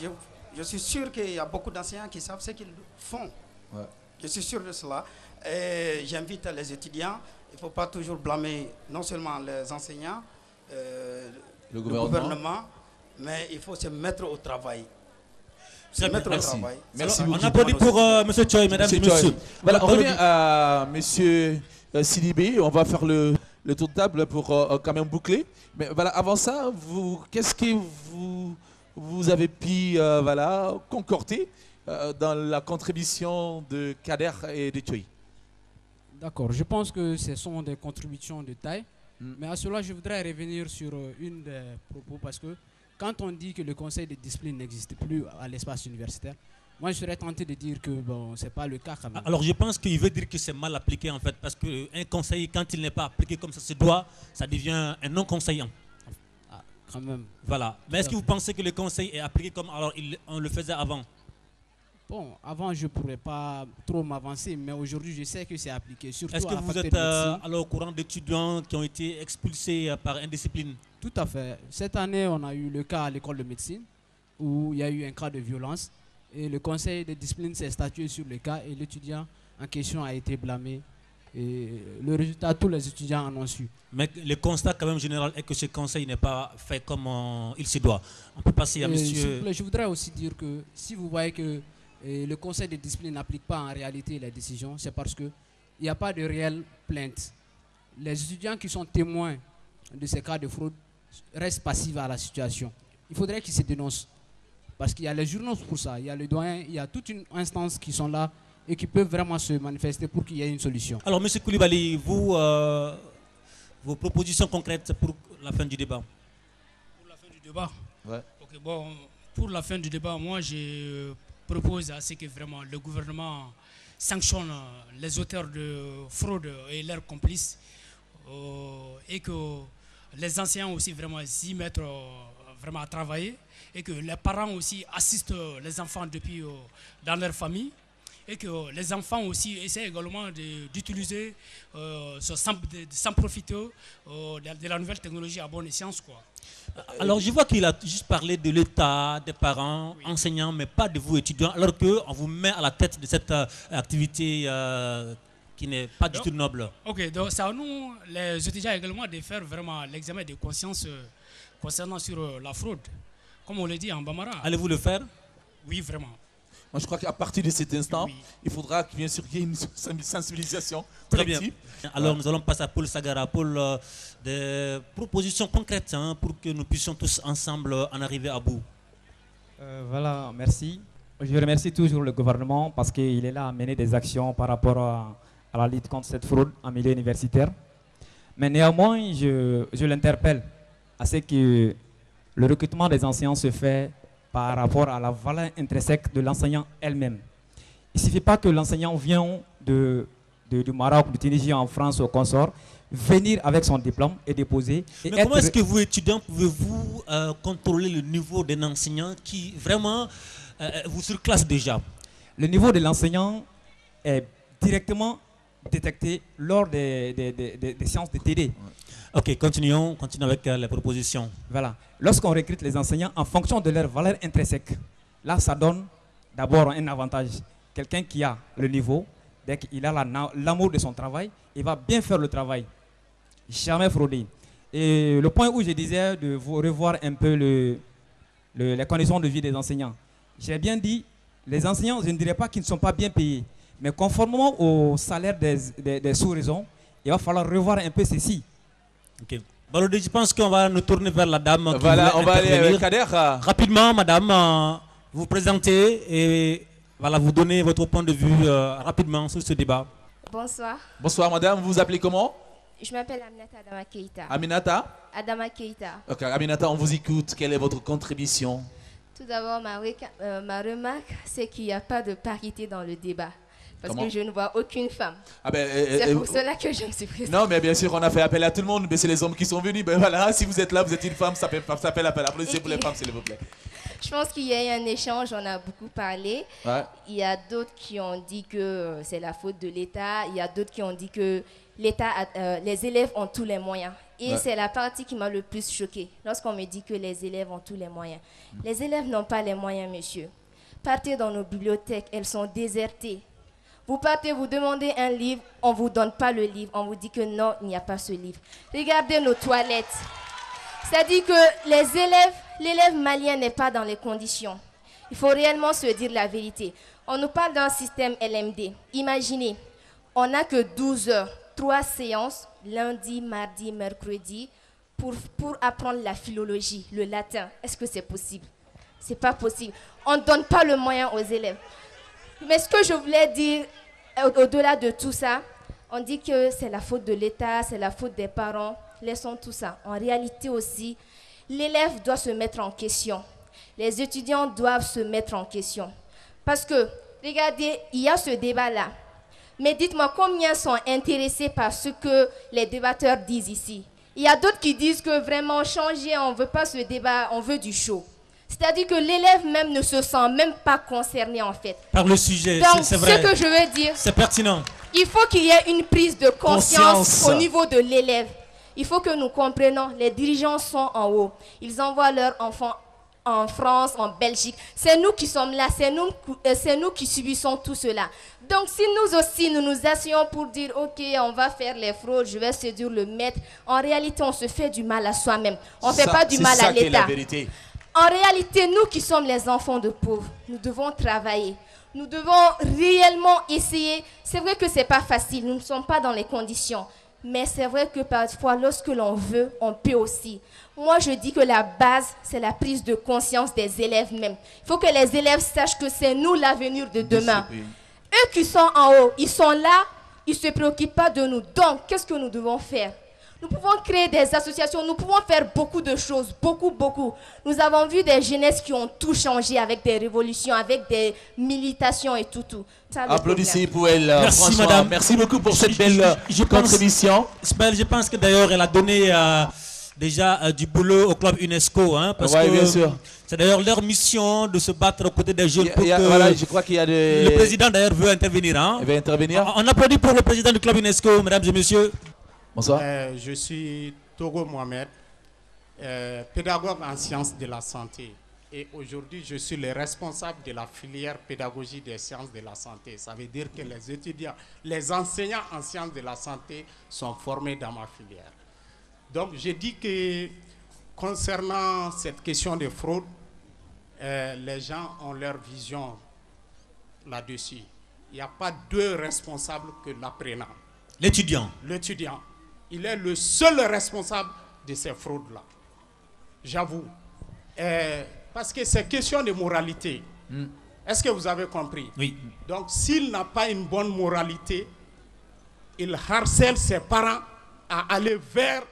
je suis sûr qu'il y a beaucoup d'enseignants qui savent ce qu'ils font. Je suis sûr de cela. Et j'invite les étudiants. Il ne faut pas toujours blâmer non seulement les enseignants, le gouvernement, mais il faut se mettre au travail. Merci Alors, beaucoup. on applaudit pour M. Choi, mesdames et messieurs. Voilà, on revient à M. Sidibé. On va faire le tour de table pour quand même boucler. Mais voilà, avant ça, qu'est-ce que vous avez pu concorder dans la contribution de Kader et de Choi? D'accord, je pense que ce sont des contributions de taille. Mais à cela, je voudrais revenir sur une des propos parce que quand on dit que le conseil de discipline n'existe plus à l'espace universitaire, moi je serais tenté de dire que bon, ce n'est pas le cas quand même. Alors je pense qu'il veut dire que c'est mal appliqué en fait, parce qu'un conseil, quand il n'est pas appliqué comme ça se doit, ça devient un non-conseillant. Ah, quand même. Voilà. Mais est-ce que vous pensez que le conseil est appliqué comme alors on le faisait avant? Bon, avant je ne pourrais pas trop m'avancer, mais aujourd'hui je sais que c'est appliqué. Est-ce que vous êtes alors au courant d'étudiants qui ont été expulsés par indiscipline? Tout à fait. Cette année, on a eu le cas à l'école de médecine où il y a eu un cas de violence et le conseil de discipline s'est statué sur le cas et l'étudiant en question a été blâmé. Et le résultat, tous les étudiants en ont su. Mais le constat quand même général est que ce conseil n'est pas fait comme il se doit. On peut passer à monsieur... Je voudrais aussi dire que si vous voyez que le conseil de discipline n'applique pas en réalité les décisions, c'est parce qu'il n'y a pas de réelle plainte. Les étudiants qui sont témoins de ces cas de fraude restent passifs à la situation. Il faudrait qu'ils se dénoncent. Parce qu'il y a les journaux pour ça, il y a le doyen, il y a toute une instance qui sont là et qui peuvent vraiment se manifester pour qu'il y ait une solution. Alors, M. Koulibaly, vous, vos propositions concrètes pour la fin du débat? Pour la fin du débat? Ouais. Ok, bon, pour la fin du débat, moi, je propose à ce que vraiment le gouvernement sanctionne les auteurs de fraude et leurs complices et que les enseignants aussi vraiment s'y mettent vraiment à travailler et que les parents aussi assistent les enfants depuis dans leur famille et que les enfants aussi essaient également d'utiliser, sans profiter de la nouvelle technologie à bon escient, quoi. Alors je vois qu'il a juste parlé de l'État, des parents, enseignants, mais pas de vous étudiants, alors qu'on vous met à la tête de cette activité qui n'est pas du tout noble. Ok, donc c'est à nous, les étudiants également, de faire vraiment l'examen de conscience concernant sur la fraude. Comme on le dit en Bambara. Allez-vous le faire? Oui, vraiment. Moi, je crois qu'à partir de cet instant, il faudra bien sûr qu'il y ait une sensibilisation très bien. Alors, nous allons passer à Paul Sagara. Paul, des propositions concrètes pour que nous puissions tous ensemble en arriver à bout. Voilà, merci. Je remercie toujours le gouvernement parce qu'il est là à mener des actions par rapport à la lutte contre cette fraude en milieu universitaire. Mais néanmoins, je l'interpelle à ce que le recrutement des enseignants se fait par rapport à la valeur intrinsèque de l'enseignant elle-même. Il ne suffit pas que l'enseignant vienne du Maroc, de Tunisie, en France ou au consort, venir avec son diplôme et déposer. Mais comment est-ce que vous, étudiants, pouvez-vous contrôler le niveau d'un enseignant qui vraiment vous surclasse déjà? Le niveau de l'enseignant est directement détecté lors des séances de TD. Ok, continuons avec les propositions. Voilà. Lorsqu'on recrute les enseignants en fonction de leur valeur intrinsèque, là, ça donne d'abord un avantage. Quelqu'un qui a le niveau, dès qu'il a l'amour de son travail, il va bien faire le travail. Jamais frauder. Et le point où je disais de vous revoir un peu les conditions de vie des enseignants. J'ai bien dit, les enseignants, je ne dirais pas qu'ils ne sont pas bien payés, mais conformément au salaire des sous-régions, il va falloir revoir un peu ceci. Ok. Balodé, je pense qu'on va nous tourner vers la dame. Voilà, on va aller avec Kader. Rapidement, madame, vous présentez et voilà, vous donnez votre point de vue rapidement sur ce débat. Bonsoir. Bonsoir, madame. Vous vous appelez comment? Je m'appelle Aminata Adama Keita. Aminata? Adama Keita. Ok, Aminata, on vous écoute. Quelle est votre contribution? Tout d'abord, ma remarque, c'est qu'il n'y a pas de parité dans le débat. Parce que je ne vois aucune femme. C'est pour cela que je me suis présentée. Non, mais bien sûr, on a fait appel à tout le monde, mais c'est les hommes qui sont venus. Ben voilà, si vous êtes là, vous êtes une femme, ça s'appelle appel. Applaudissez pour les femmes, s'il vous plaît. Je pense qu'il y a eu un échange, on a beaucoup parlé. Ouais. Il y a d'autres qui ont dit que c'est la faute de l'État. Il y a d'autres qui ont dit que l'État, les élèves ont tous les moyens. Et c'est la partie qui m'a le plus choquée. Lorsqu'on me dit que les élèves ont tous les moyens. Les élèves n'ont pas les moyens, monsieur. Partez dans nos bibliothèques, elles sont désertées. Vous partez, vous demandez un livre, on ne vous donne pas le livre, on vous dit que non, il n'y a pas ce livre. Regardez nos toilettes. C'est-à-dire que les élèves l'élève malien n'est pas dans les conditions. Il faut réellement se dire la vérité. On nous parle d'un système LMD. Imaginez, on n'a que 12 heures, 3 séances, lundi, mardi, mercredi, pour apprendre la philologie, le latin. Est-ce que c'est possible? C'est pas possible. On ne donne pas le moyen aux élèves. Mais ce que je voulais dire, au-delà de tout ça, on dit que c'est la faute de l'État, c'est la faute des parents. Laissons tout ça. En réalité aussi, l'élève doit se mettre en question. Les étudiants doivent se mettre en question. Parce que, regardez, il y a ce débat-là. Mais dites-moi, combien sont intéressés par ce que les débatteurs disent ici? Il y a d'autres qui disent que vraiment changer, on ne veut pas ce débat, on veut du show. C'est-à-dire que l'élève même ne se sent même pas concerné en fait. Par le sujet, c'est vrai. Donc, ce que je veux dire, c'est pertinent. Il faut qu'il y ait une prise de conscience au niveau de l'élève. Il faut que nous comprenions, les dirigeants sont en haut. Ils envoient leurs enfants en France, en Belgique. C'est nous qui sommes là, c'est nous qui subissons tout cela. Donc si nous aussi, nous nous asseyons pour dire, ok, on va faire les fraudes, je vais séduire le maître, en réalité, on se fait du mal à soi-même. On ne fait pas du mal à l'État. En réalité, nous qui sommes les enfants de pauvres, nous devons travailler. Nous devons réellement essayer. C'est vrai que ce n'est pas facile, nous ne sommes pas dans les conditions. Mais c'est vrai que parfois, lorsque l'on veut, on peut aussi. Moi, je dis que la base, c'est la prise de conscience des élèves même. Il faut que les élèves sachent que c'est nous l'avenir de demain. Eux qui sont en haut, ils sont là, ils ne se préoccupent pas de nous. Donc, qu'est-ce que nous devons faire? Nous pouvons créer des associations, nous pouvons faire beaucoup de choses, beaucoup. Nous avons vu des jeunesses qui ont tout changé avec des révolutions, avec des militations et tout. Applaudissez pour elle. Merci madame. Merci beaucoup pour cette belle contribution. Je pense que d'ailleurs elle a donné déjà du boulot au club UNESCO. Hein, parce que bien sûr. C'est d'ailleurs leur mission de se battre aux côtés des jeunes. Voilà, je crois qu'il y a Le président d'ailleurs veut intervenir. Hein. Il veut intervenir. On applaudit pour le président du club UNESCO, mesdames et messieurs. Bonsoir. Je suis Togo Mohamed, pédagogue en sciences de la santé. Et aujourd'hui, je suis le responsable de la filière pédagogie des sciences de la santé. Ça veut dire que les étudiants, les enseignants en sciences de la santé sont formés dans ma filière. Donc, je dis que concernant cette question de fraude, les gens ont leur vision là-dessus. Il n'y a pas deux responsables que l'apprenant. L'étudiant. L'étudiant. Il est le seul responsable de ces fraudes-là. J'avoue. Parce que c'est question de moralité. Est-ce que vous avez compris? Oui. Donc, s'il n'a pas une bonne moralité, il harcèle ses parents à aller vers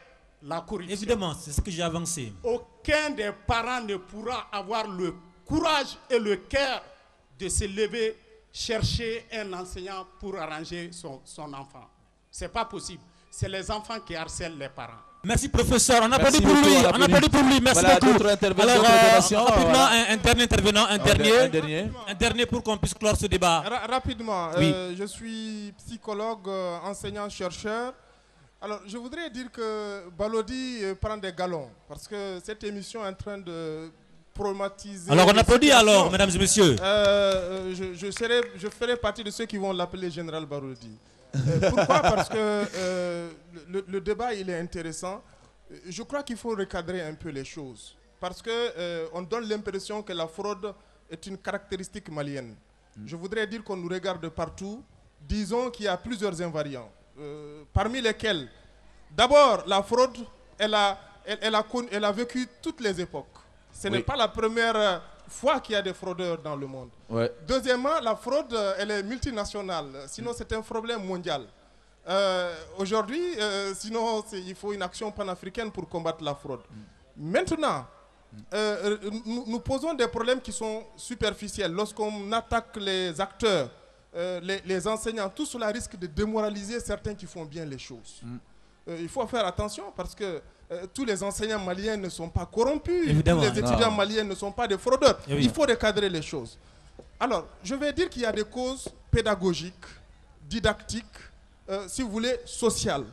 la corruption. Évidemment, c'est ce que j'ai avancé. Aucun des parents ne pourra avoir le courage et le cœur de se lever, chercher un enseignant pour arranger son enfant. Ce n'est pas possible. C'est les enfants qui harcèlent les parents. Merci professeur, on applaudit pour lui. On applaudit pour lui. Merci voilà, beaucoup. Alors, rapidement, un dernier intervenant, un dernier pour qu'on puisse clore ce débat. Rapidement, oui. Je suis psychologue, enseignant-chercheur. Alors, je voudrais dire que Balodi prend des galons parce que cette émission est en train de problématiser. Alors, on applaudit alors, mesdames et messieurs. Je ferai partie de ceux qui vont l'appeler Général Balodi. Pourquoi? Parce que le débat il est intéressant. Je crois qu'il faut recadrer un peu les choses. Parce qu'on donne l'impression que la fraude est une caractéristique malienne. Je voudrais dire qu'on nous regarde partout. Disons qu'il y a plusieurs invariants. Parmi lesquels, d'abord, la fraude, elle a vécu toutes les époques. Ce n'est pas la première fois qu'il y a des fraudeurs dans le monde. Ouais. Deuxièmement, la fraude, elle est multinationale. Sinon, c'est un problème mondial. Aujourd'hui, sinon, il faut une action panafricaine pour combattre la fraude. Maintenant, nous posons des problèmes qui sont superficiels. Lorsqu'on attaque les acteurs, les enseignants, tout cela risque de démoraliser certains qui font bien les choses. Il faut faire attention parce que tous les enseignants maliens ne sont pas corrompus. Évidemment. Tous les étudiants maliens ne sont pas des fraudeurs. Oui. Il faut recadrer les choses. Alors, je vais dire qu'il y a des causes pédagogiques, didactiques, si vous voulez, sociales.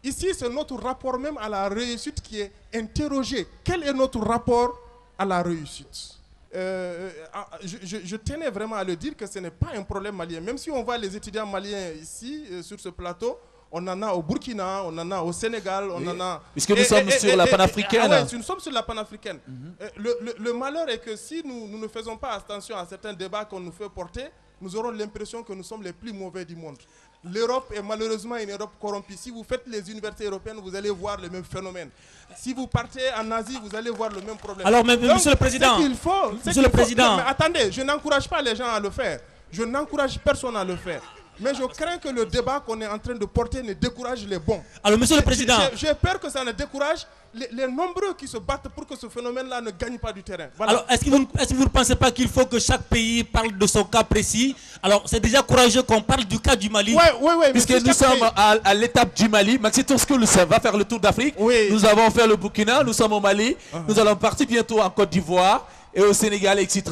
Ici, c'est notre rapport même à la réussite qui est interrogé. Quel est notre rapport à la réussite? Je tenais vraiment à le dire que ce n'est pas un problème malien. Même si on voit les étudiants maliens ici, sur ce plateau, on en a au Burkina, on en a au Sénégal, on en a... Puisque nous sommes sur la panafricaine. Nous sommes sur la panafricaine. Le malheur est que si nous ne faisons pas attention à certains débats qu'on nous fait porter, nous aurons l'impression que nous sommes les plus mauvais du monde. L'Europe est malheureusement une Europe corrompue. Si vous faites les universités européennes, vous allez voir le même phénomène. Si vous partez en Asie, vous allez voir le même problème. Alors, Monsieur le Président, Monsieur le Président, mais attendez, je n'encourage pas les gens à le faire. Je n'encourage personne à le faire. Mais je crains que le débat qu'on est en train de porter ne décourage les bons. Alors, Monsieur le Président, j'ai peur que ça ne décourage les nombreux qui se battent pour que ce phénomène-là ne gagne pas du terrain. Voilà. Alors, est-ce que vous ne pensez pas qu'il faut que chaque pays parle de son cas précis? Alors, c'est déjà courageux qu'on parle du cas du Mali. Oui. Puisque nous sommes à l'étape du Mali. Maxi Tourskoul va faire le tour d'Afrique. Nous avons fait le Burkina, nous sommes au Mali. Nous allons partir bientôt en Côte d'Ivoire et au Sénégal, etc.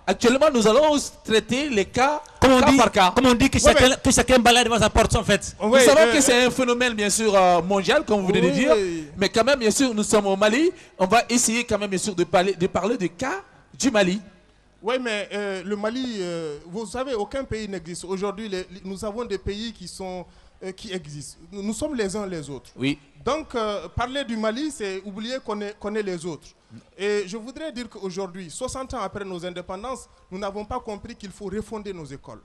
Actuellement, nous allons traiter les cas par cas. Comme on dit que chacun balaye devant sa porte, en fait. Nous savons que c'est un phénomène, bien sûr, mondial, comme vous venez de dire. Mais quand même, bien sûr, nous sommes au Mali. On va essayer quand même, bien sûr, de parler des cas du Mali. Oui, mais le Mali, vous savez, aucun pays n'existe. Aujourd'hui, nous avons des pays qui existent. Nous sommes les uns les autres. Oui. Donc, parler du Mali, c'est oublier qu'on est les autres. Et je voudrais dire qu'aujourd'hui, 60 ans après nos indépendances, nous n'avons pas compris qu'il faut refonder nos écoles.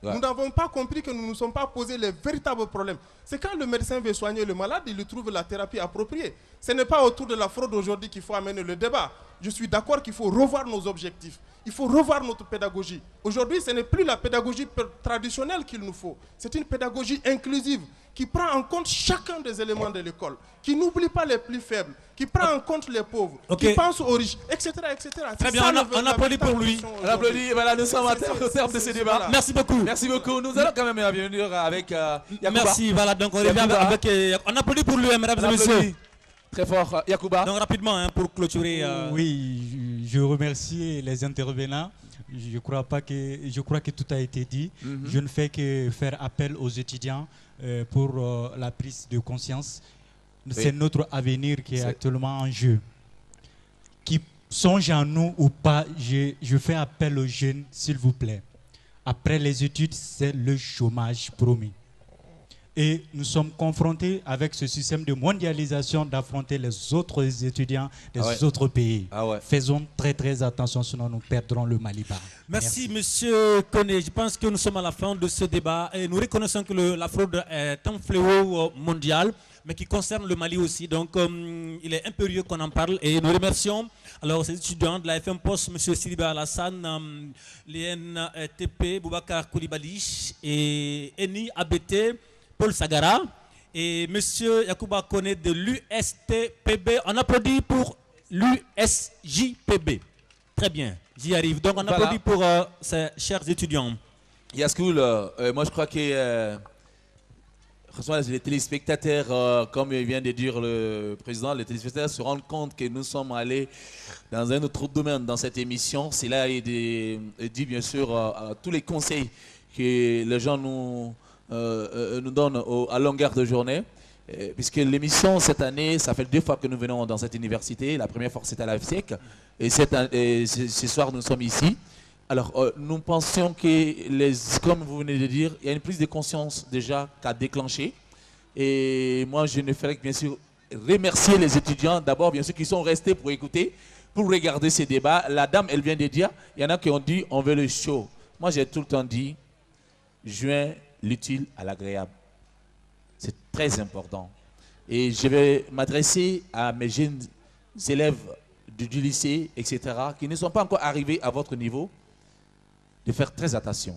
Ouais. Nous n'avons pas compris que nous ne nous sommes pas posé les véritables problèmes. C'est quand le médecin veut soigner le malade, il lui trouve la thérapie appropriée. Ce n'est pas autour de la fraude aujourd'hui qu'il faut amener le débat. Je suis d'accord qu'il faut revoir nos objectifs. Il faut revoir notre pédagogie. Aujourd'hui, ce n'est plus la pédagogie traditionnelle qu'il nous faut. C'est une pédagogie inclusive qui prend en compte chacun des éléments de l'école, qui n'oublie pas les plus faibles, qui prend en compte les pauvres, qui pense aux riches, etc. Très bien, on applaudit pour lui. On applaudit, voilà, nous sommes au terme de ce débat. Voilà. Merci beaucoup. Merci beaucoup. Nous allons quand même venir avec Yacouba. Merci, voilà, donc on revient avec... on applaudit pour lui, mesdames et messieurs. Très fort, Yacouba. Donc rapidement, pour clôturer... Oui, je remercie les intervenants. Je crois que tout a été dit. Je ne fais que faire appel aux étudiants pour la prise de conscience. C'est notre avenir qui est actuellement en jeu. Qui songe en nous ou pas, je fais appel aux jeunes, s'il vous plaît. Après les études, c'est le chômage promis. Et nous sommes confrontés avec ce système de mondialisation d'affronter les autres étudiants des autres pays. Faisons très attention, sinon nous perdrons le Maliba. Merci, Monsieur Koné. Je pense que nous sommes à la fin de ce débat et nous reconnaissons que la fraude est un fléau mondial, mais qui concerne le Mali aussi. Donc, il est impérieux qu'on en parle et nous remercions alors ces étudiants de la FM Post, M. Siliba Alassane, l'INTP, Boubacar Koulibaly et Eni ABT, Paul Sagara et M. Yacouba Koné de l'USTPB. On applaudit pour l'USJPB. Très bien, j'y arrive. Donc, on applaudit pour ces chers étudiants. Yaskoul, moi je crois que... les téléspectateurs, comme vient de dire le président, les téléspectateurs se rendent compte que nous sommes allés dans un autre domaine dans cette émission. C'est là et dit bien sûr tous les conseils que les gens nous donnent à longueur de journée. Puisque l'émission cette année, ça fait 2 fois que nous venons dans cette université. La première fois c'était à la FSEC et ce soir nous sommes ici. Alors, nous pensions que, comme vous venez de dire, il y a une prise de conscience déjà qu'à déclencher. Et moi, je ne ferai que bien sûr remercier les étudiants, d'abord bien sûr, qui sont restés pour écouter, pour regarder ces débats. La dame, elle vient de dire, il y en a qui ont dit, on veut le show. Moi, j'ai tout le temps dit, joins l'utile à l'agréable. C'est très important. Et je vais m'adresser à mes jeunes élèves du lycée, etc., qui ne sont pas encore arrivés à votre niveau, de faire très attention.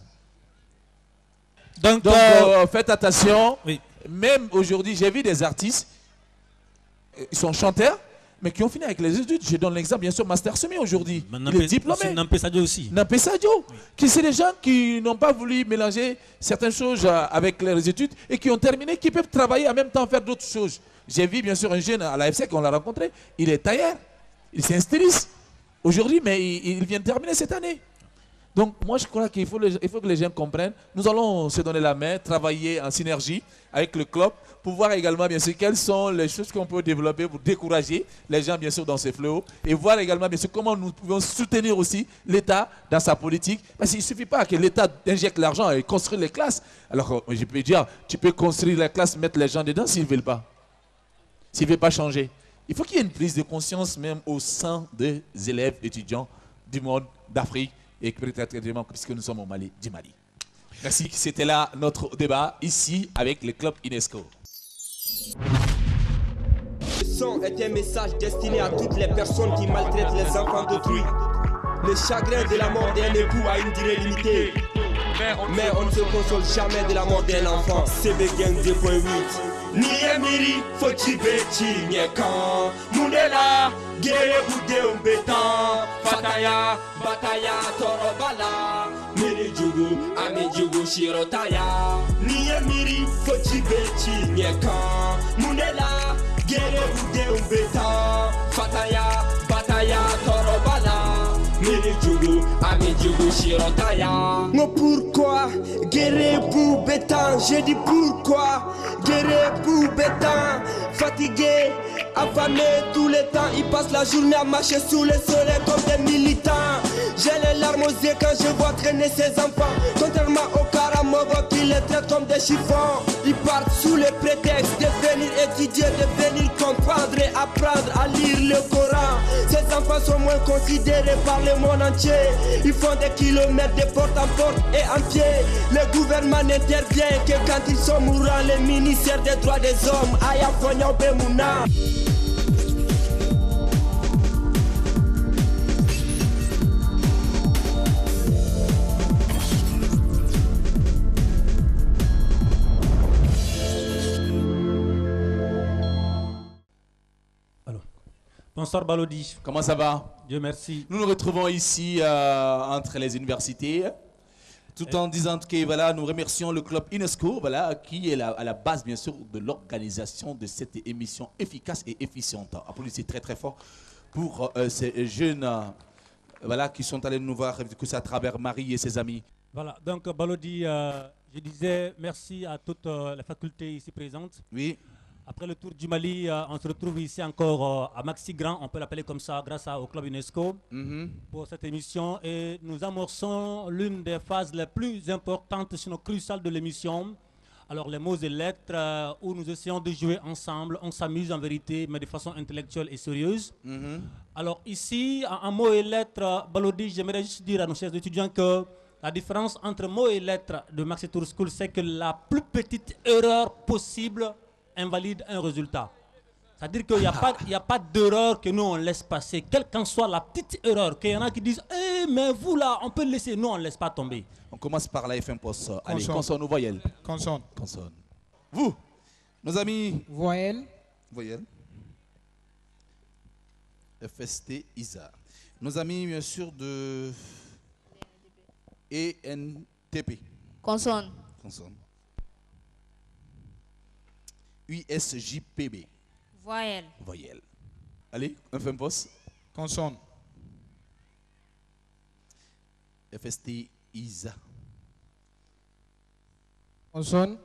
Donc faites attention. Oui. Même aujourd'hui, j'ai vu des artistes, ils sont chanteurs, mais qui ont fini avec les études. Je donne l'exemple, bien sûr, Master Semi aujourd'hui. Il est diplômé. Nampé Sadio aussi. Nampé Sadio. Oui. C'est des gens qui n'ont pas voulu mélanger certaines choses avec les études et qui ont terminé, qui peuvent travailler en même temps, faire d'autres choses. J'ai vu, bien sûr, un jeune à la FSEC, on l'a rencontré, il est tailleur, il s'est styliste aujourd'hui, mais il vient de terminer cette année. Donc moi je crois qu'il faut que les gens comprennent. Nous allons se donner la main, travailler en synergie avec le club pour voir également bien sûr quelles sont les choses qu'on peut développer pour décourager les gens bien sûr dans ces fléaux et voir également bien sûr comment nous pouvons soutenir aussi l'État dans sa politique. Parce qu'il ne suffit pas que l'État injecte l'argent et construise les classes. Alors je peux dire, tu peux construire les classes, mettre les gens dedans s'ils ne veulent pas. S'ils ne veulent pas changer. Il faut qu'il y ait une prise de conscience même au sein des élèves étudiants du monde, d'Afrique et peut-être puisque nous sommes au Mali, du Mali. Merci, c'était là notre débat ici avec le club UNESCO. Ce son est un message destiné à toutes les personnes qui maltraitent les enfants d'autrui. Le chagrin de la mort d'un époux a une durée limitée, mais on ne se console jamais de la mort d'un enfant. CB Gang 2.8. Niemiri Fochibeti Nyekan Mundela Gere Bude Umbetan Fataya Bataya Torobala Miri Jugu Ami Jugu Shirotaya Niemiri Fochibeti Nyekan Mundela Gere Bude Umbetan Fataya Bataya Torobala Miri Jugu Ami Jugu Shirotaya. Mais pourquoi Gere Boubetan? J'ai dit pourquoi Gere Boubetan, fatigué, affamé tout le temps. Ils passent la journée à marcher sous le soleil comme des militants. J'ai les larmes aux yeux quand je vois traîner ces enfants. Contrairement aux Karamogo qui les traitent comme des chiffons. Ils partent sous le prétexte de venir étudier, de venir comprendre et apprendre à lire le Coran. Ces enfants sont moins considérés par le monde entier. Ils font des kilomètres de porte en porte et en pied. Le gouvernement n'intervient que quand ils sont mourants. Le ministère des droits des hommes, Aya Fonyo Bemouna. Bonsoir Balodi. Comment ça va? Dieu merci. Nous nous retrouvons ici entre les universités, tout en disant que voilà, nous remercions le club UNESCO, voilà, qui est à la base bien sûr de l'organisation de cette émission efficace et efficiente. Applaudissez très très fort pour ces jeunes voilà, qui sont allés nous voir à travers Marie et ses amis. Voilà, donc Balodi, je disais merci à toutes les facultés ici présentes. Oui. Après le tour du Mali, on se retrouve ici encore à Maxi Grand, on peut l'appeler comme ça, grâce au club UNESCO, pour cette émission. Et nous amorçons l'une des phases les plus importantes, sinon cruciales de l'émission. Alors les mots et lettres, où nous essayons de jouer ensemble, on s'amuse en vérité, mais de façon intellectuelle et sérieuse. Alors ici, en mots et lettres, Balodi, j'aimerais juste dire à nos chers étudiants que la différence entre mots et lettres de Maxi Tour School, c'est que la plus petite erreur possible invalide un résultat. C'est-à-dire qu'il n'y a pas d'erreur que nous on laisse passer, quelle qu'en soit la petite erreur, qu'il y en a qui disent mais vous là, on peut le laisser, nous on ne laisse pas tomber. On commence par la FM Post. Allez, consonne ou voyelle? Consonne. Consonne. Vous, nos amis. Voyelle. Voyelle. FST ISA. Nos amis, bien sûr, de ENTP. Consonne. Consonne. USJPB. Voyelle. Voyelle. Allez, un fait un poste. Consonne. FST ISA. Consonne.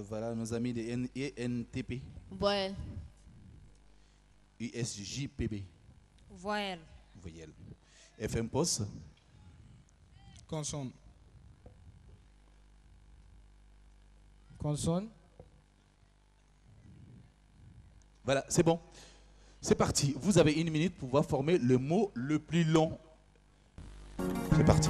Voilà nos amis de ENTP. Voyelle. USJPB. Voyelle. Voyelle. FM poste. Consonne. Consonne. Voilà, c'est bon. C'est parti. Vous avez 1 minute pour pouvoir former le mot le plus long. C'est parti.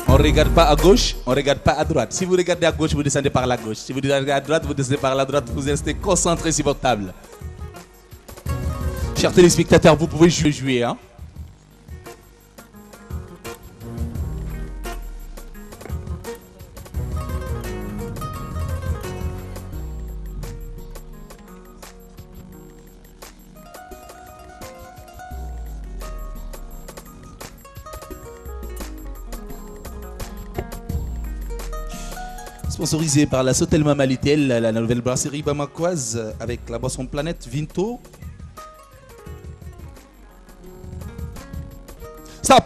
On ne regarde pas à gauche, on ne regarde pas à droite. Si vous regardez à gauche, vous descendez par la gauche. Si vous regardez à droite, vous descendez par la droite. Vous restez concentré sur votre table. Chers téléspectateurs, vous pouvez jouer, hein? Sponsorisé par la Sotelma Malitel, la nouvelle brasserie bamakoise avec la boisson Planète Vinto. Stop!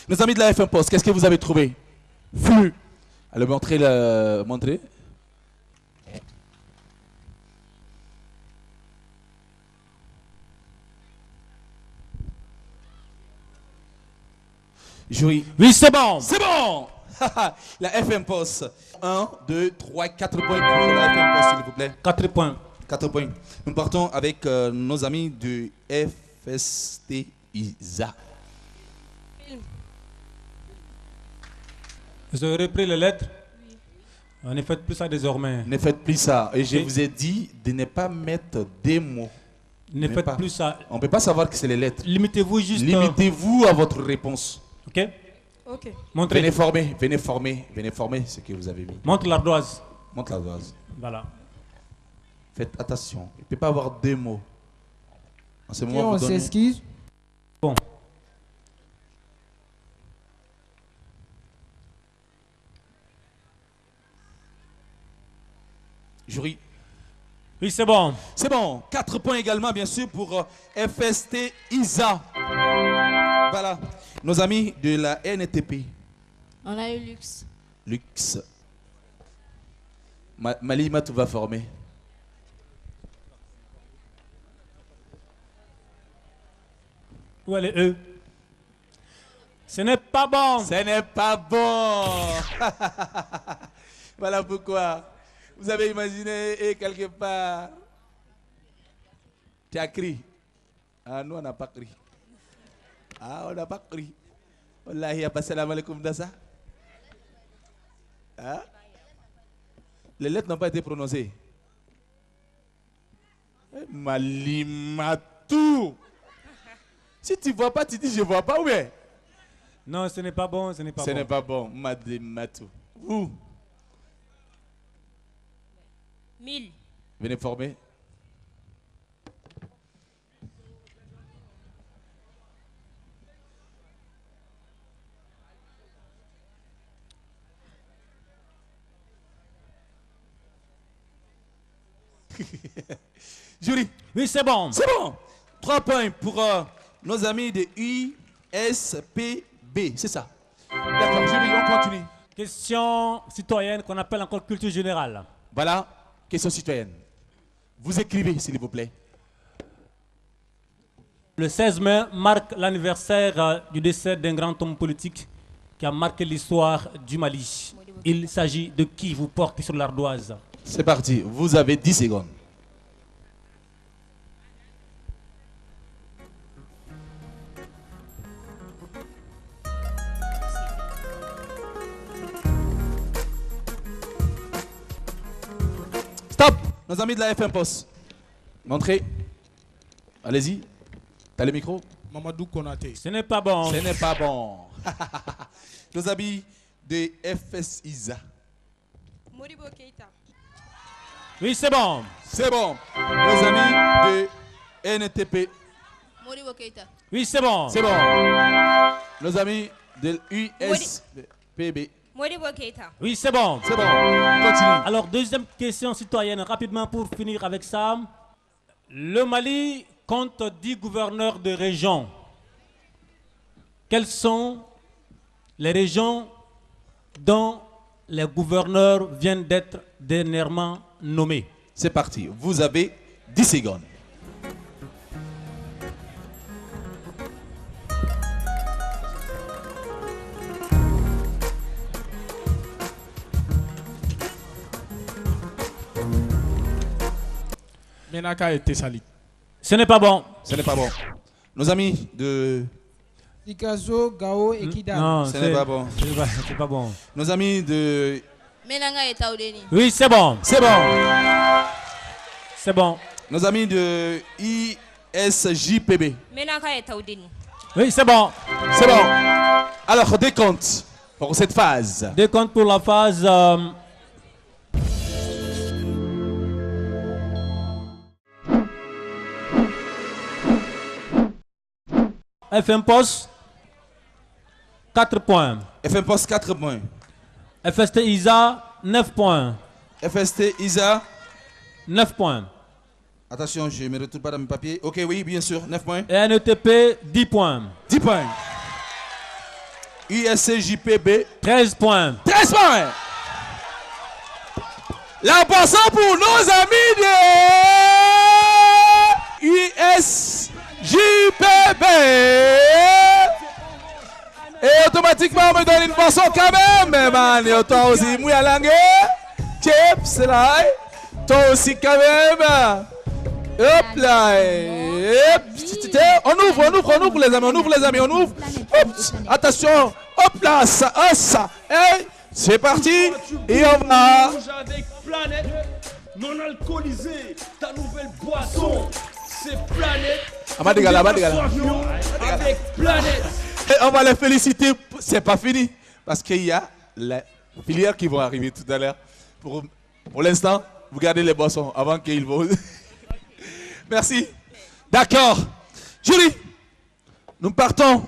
Nos amis de la F1 Post, qu'est-ce que vous avez trouvé? Flux. Allez, montrez. Jury. Oui, c'est bon. C'est bon. La FM Post. 1, 2, 3, 4 points pour la FM Post, s'il vous plaît. 4 points. 4 points. Nous partons avec nos amis de FST ISA. Vous avez repris les lettres? Oui. On ne fait plus ça désormais. Ne faites plus ça. Et je vous ai dit de ne pas mettre des mots. Ne faites plus ça. On ne peut pas savoir que c'est les lettres. Limitez-vous juste. Limitez-vous à votre réponse. Ok. Ok. Montrez. Venez former ce que vous avez mis. Montre l'ardoise. Montre l'ardoise. Voilà. Faites attention. Il ne peut pas avoir deux mots. En ce moment, on s'excuse. Bon. Jury. Oui, c'est bon. C'est bon. 4 points également, bien sûr, pour FST ISA. Voilà. Nos amis de la NTP. On a eu Lux. Lux. Malima, tu vas former. Où est le E? Ce n'est pas bon. Ce n'est pas bon. Voilà pourquoi. Vous avez imaginé et quelque part, tu as crié. Ah, nous on n'a pas crié. Ah, on n'a pas crié. Wallahi, assalamu alaikum dans ça. Hein? Les lettres n'ont pas été prononcées. Malimatou. Si tu ne vois pas, tu dis je ne vois pas, ou bien? Non, ce n'est pas bon, ce n'est pas bon. Ce n'est pas bon, Malimatou. Vous? 1000. Venez former. Jury. Oui, c'est bon. C'est bon. 3 points pour nos amis de USPB. C'est ça. D'accord, jury, on continue. Question citoyenne qu'on appelle encore culture générale. Voilà. Question citoyenne. Vous écrivez, s'il vous plaît. Le 16 mai marque l'anniversaire du décès d'un grand homme politique qui a marqué l'histoire du Mali. Il s'agit de qui vous portez sur l'ardoise? C'est parti. Vous avez 10 secondes. Stop! Nos amis de la FM Post. Montrez. Allez-y. T'as le micro? Mamadou Konaté. Ce n'est pas bon. Ce n'est pas bon. Nos amis de FS ISA. Modibo Keita. Oui, c'est bon. C'est bon. Nos amis de NTP. Modibo Keita. Oui, c'est bon. C'est bon. Nos amis de USPB. Modibo Keita. Oui, c'est bon. C'est bon. Continue. Alors, deuxième question citoyenne, rapidement pour finir avec ça. Le Mali compte 10 gouverneurs de région. Quelles sont les régions dont les gouverneurs viennent d'être dernièrement nommés? C'est parti. Vous avez 10 secondes. Menaka et Tessalit. Ce n'est pas bon. Ce n'est pas bon. Nos amis de... Ikazo, Gao et Kidal. Non, ce n'est pas bon. C'est pas bon. Nos amis de... Menanga et Taoudeni. Oui, c'est bon. C'est bon. C'est bon. Nos amis de ISJPB. Menanga et Taoudeni. Oui, c'est bon. C'est bon. Alors, décompte pour cette phase. Décompte pour la phase... FM Post, 4 points. FM Post, 4 points. FST ISA, 9 points. FST Isa 9 points. Attention, je ne me retrouve pas dans mes papiers. Ok, oui, bien sûr, 9 points. Et NETP 10 points. 10 points. USCJPB 13 points. 13 points. La passons pour nos amis de USJPB. Et automatiquement, on me donne une boisson quand même. Man, toi aussi, mouya langue. Chips, là. Toi aussi, quand même. Hop là. On ouvre les amis, on ouvre. Hop, attention. Hop là, ça. Hey, c'est parti. Et on va. Avec Planète, non alcoolisé, ta nouvelle boisson. C'est Planète. Avec Planète. Et on va les féliciter. C'est pas fini. Parce qu'il y a les filières qui vont arriver tout à l'heure. Pour l'instant, vous gardez les boissons avant qu'ils vont. Merci. D'accord. Jury, nous partons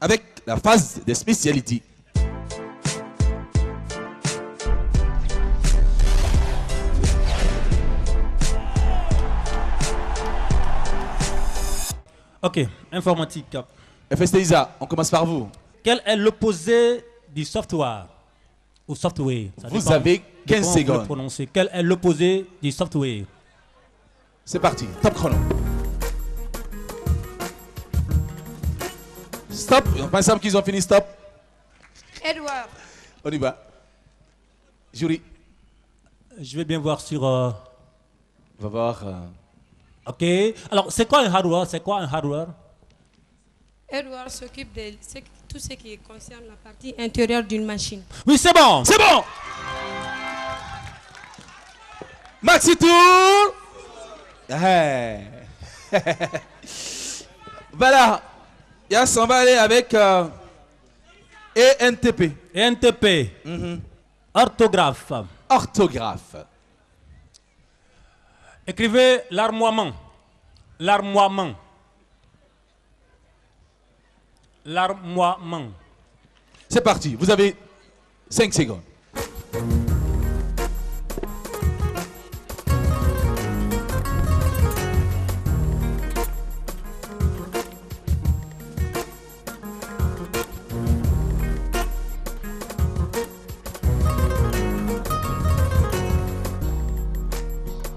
avec la phase des spécialités. Ok, informatique. FST Isa, on commence par vous. Quel est l'opposé du software ou software? Vous avez 15 secondes. Prononcer. Quel est l'opposé du software? C'est parti, top chrono. Stop, on pense qu'ils ont fini, stop. Edouard. On y va. Jury. Je vais bien voir sur... On va voir... Ok, alors c'est quoi un hardware? Edouard s'occupe de tout ce qui concerne la partie intérieure d'une machine. Oui, c'est bon. C'est bon. Maxi Tour. Hey. Voilà. Yass, on va aller avec ENTP. ENTP. Orthographe. Orthographe. Écrivez l'armoiement. L'armoiement. L'armoiement. C'est parti, vous avez 5 secondes.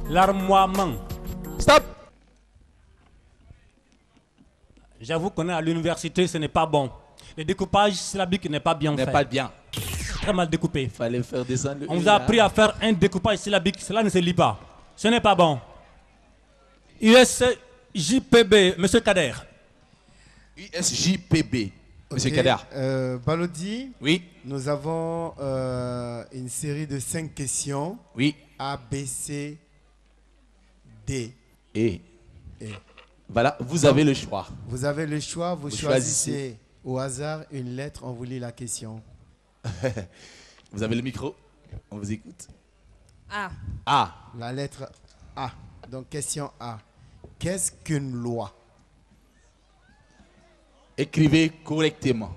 L'armoiement. Stop. J'avoue qu'on est à l'université, ce n'est pas bon. Le découpage syllabique n'est pas bien fait. N'est pas bien. Très mal découpé. Il fallait faire descendre. On vous a appris à faire un découpage syllabique. Cela ne se lit pas. Ce n'est pas bon. USJPB, Monsieur Kader. USJPB, Monsieur Kader. Balodi. Oui. Nous avons une série de 5 questions. Oui. A, B, C, D. Et. Voilà, vous avez le choix. Vous avez le choix, vous choisissez au hasard une lettre, on vous lit la question. Vous avez le micro, on vous écoute. A. A. La lettre A. Donc question A. Qu'est-ce qu'une loi? Écrivez correctement.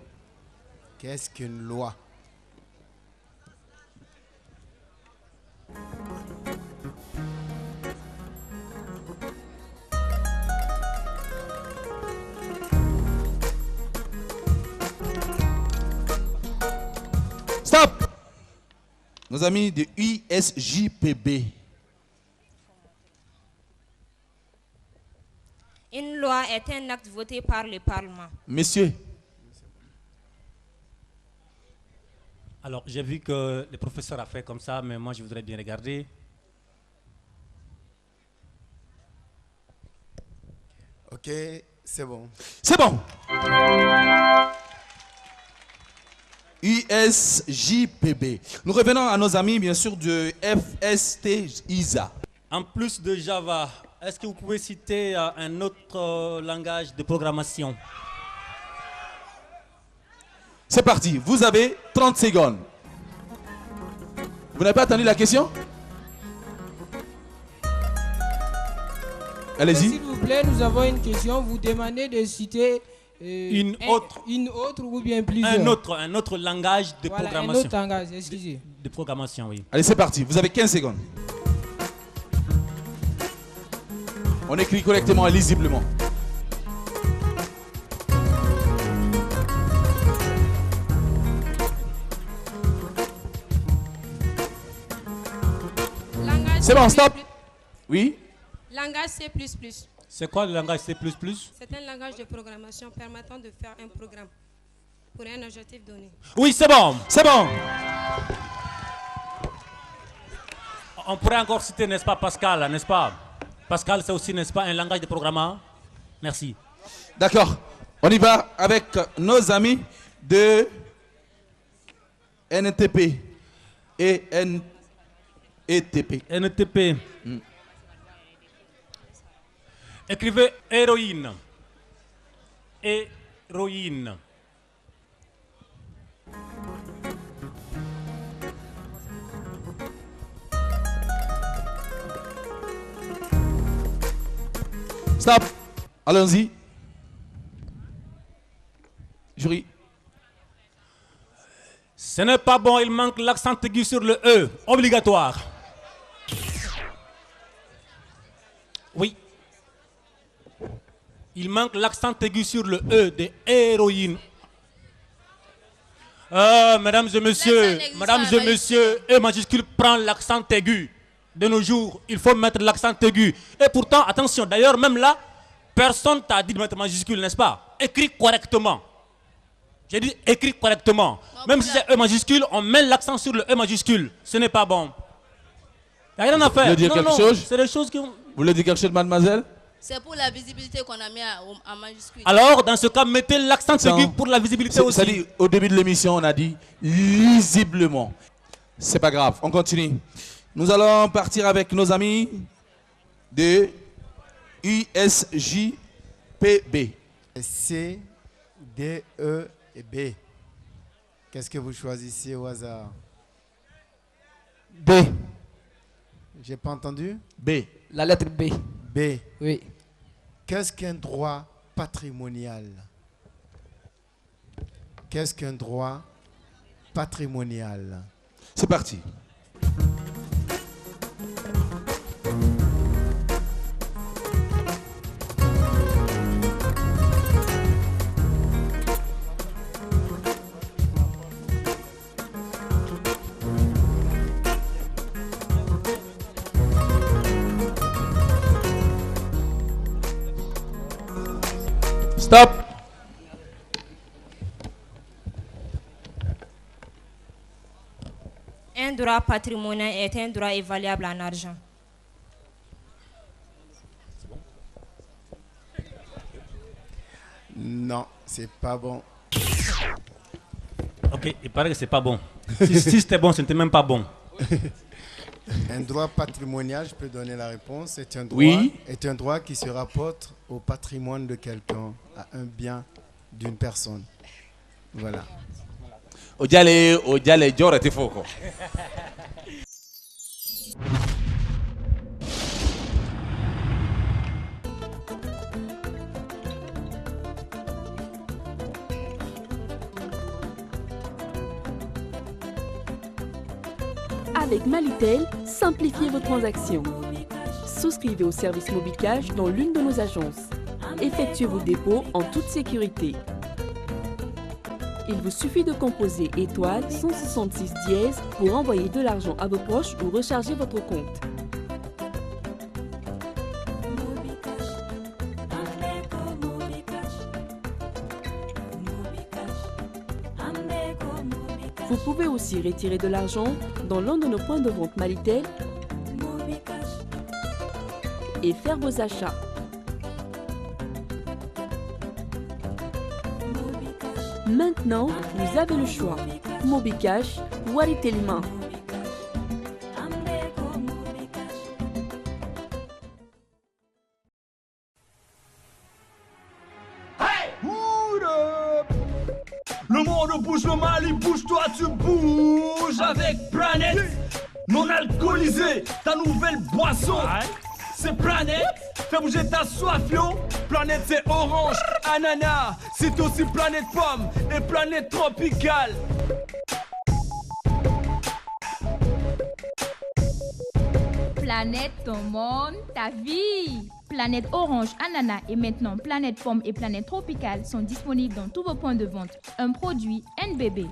Qu'est-ce qu'une loi? Stop. Nos amis de USJPB. Une loi est un acte voté par le Parlement. Messieurs. Alors, j'ai vu que le professeur a fait comme ça, mais moi, je voudrais bien regarder. Ok, c'est bon. C'est bon. USJPB. Nous revenons à nos amis, bien sûr, de FST ISA. En plus de Java, est-ce que vous pouvez citer un autre langage de programmation? C'est parti, vous avez 30 secondes. Vous n'avez pas entendu la question? Allez-y. S'il vous plaît, nous avons une question. Vous demandez de citer une autre ou bien plusieurs. Un autre langage de programmation. Un autre langage, excusez. de programmation, oui. Allez, c'est parti. Vous avez 15 secondes. On écrit correctement et lisiblement. C'est bon, stop. Oui. Langage C++. C'est quoi le langage C++? C'est un langage de programmation permettant de faire un programme pour un objectif donné. Oui, c'est bon. C'est bon. On pourrait encore citer, n'est-ce pas, Pascal, n'est-ce pas? Pascal, c'est aussi, n'est-ce pas, un langage de programmation. Merci. D'accord. On y va avec nos amis de NTP et NTP. NTP. Écrivez héroïne. Héroïne. Stop. Allons-y. Jury. Ce n'est pas bon, il manque l'accent aigu sur le E. Obligatoire. Oui. Il manque l'accent aigu sur le E de héroïne. Mesdames et messieurs, E majuscule prend l'accent aigu. De nos jours, il faut mettre l'accent aigu. Et pourtant, attention, d'ailleurs, même là, personne t'a dit de mettre majuscule, n'est-ce pas? Écrit correctement. J'ai dit écrit correctement. Même si c'est E majuscule, on met l'accent sur le E majuscule. Ce n'est pas bon. Il n'y a rien à faire. Vous voulez dire quelque chose? C'est des choses qui... Vous voulez dire quelque chose, mademoiselle? C'est pour la visibilité qu'on a mis en majuscule. Alors, dans ce cas, mettez l'accent aigu pour la visibilité aussi. C'est-à-dire, au début de l'émission, on a dit lisiblement. C'est pas grave, on continue. Nous allons partir avec nos amis de USJPB. C, D, E et B. Qu'est-ce que vous choisissez au hasard? B. J'ai pas entendu? B. La lettre B. B. Oui. Qu'est-ce qu'un droit patrimonial? Qu'est-ce qu'un droit patrimonial? C'est parti. Stop. Un droit patrimonial est un droit évaluable en argent. Non, c'est pas bon. Ok, il paraît que c'est pas bon. Si c'était bon, ce n'était même pas bon. Un droit patrimonial, je peux donner la réponse, est un droit qui se rapporte au patrimoine de quelqu'un, à un bien d'une personne. Voilà. Avec Malitel, simplifiez vos transactions. Souscrivez au service Mobicash dans l'une de nos agences. Effectuez vos dépôts en toute sécurité. Il vous suffit de composer étoile 166 dièse pour envoyer de l'argent à vos proches ou recharger votre compte. Vous pouvez aussi retirer de l'argent dans l'un de nos points de vente Malitel et faire vos achats. Maintenant, vous avez le choix. Mobicash ou Alitelma. Le monde bouge, le Mali bouge, toi tu bouges avec Planète non alcoolisé, ta nouvelle boisson. C'est Planète, fais bouger ta soif yo. Planète c'est orange, ananas, c'est aussi Planète pomme et Planète tropicale. Planète ton monde, ta vie. Planète Orange, Ananas et maintenant Planète Pomme et Planète Tropicale sont disponibles dans tous vos points de vente. Un produit NBB.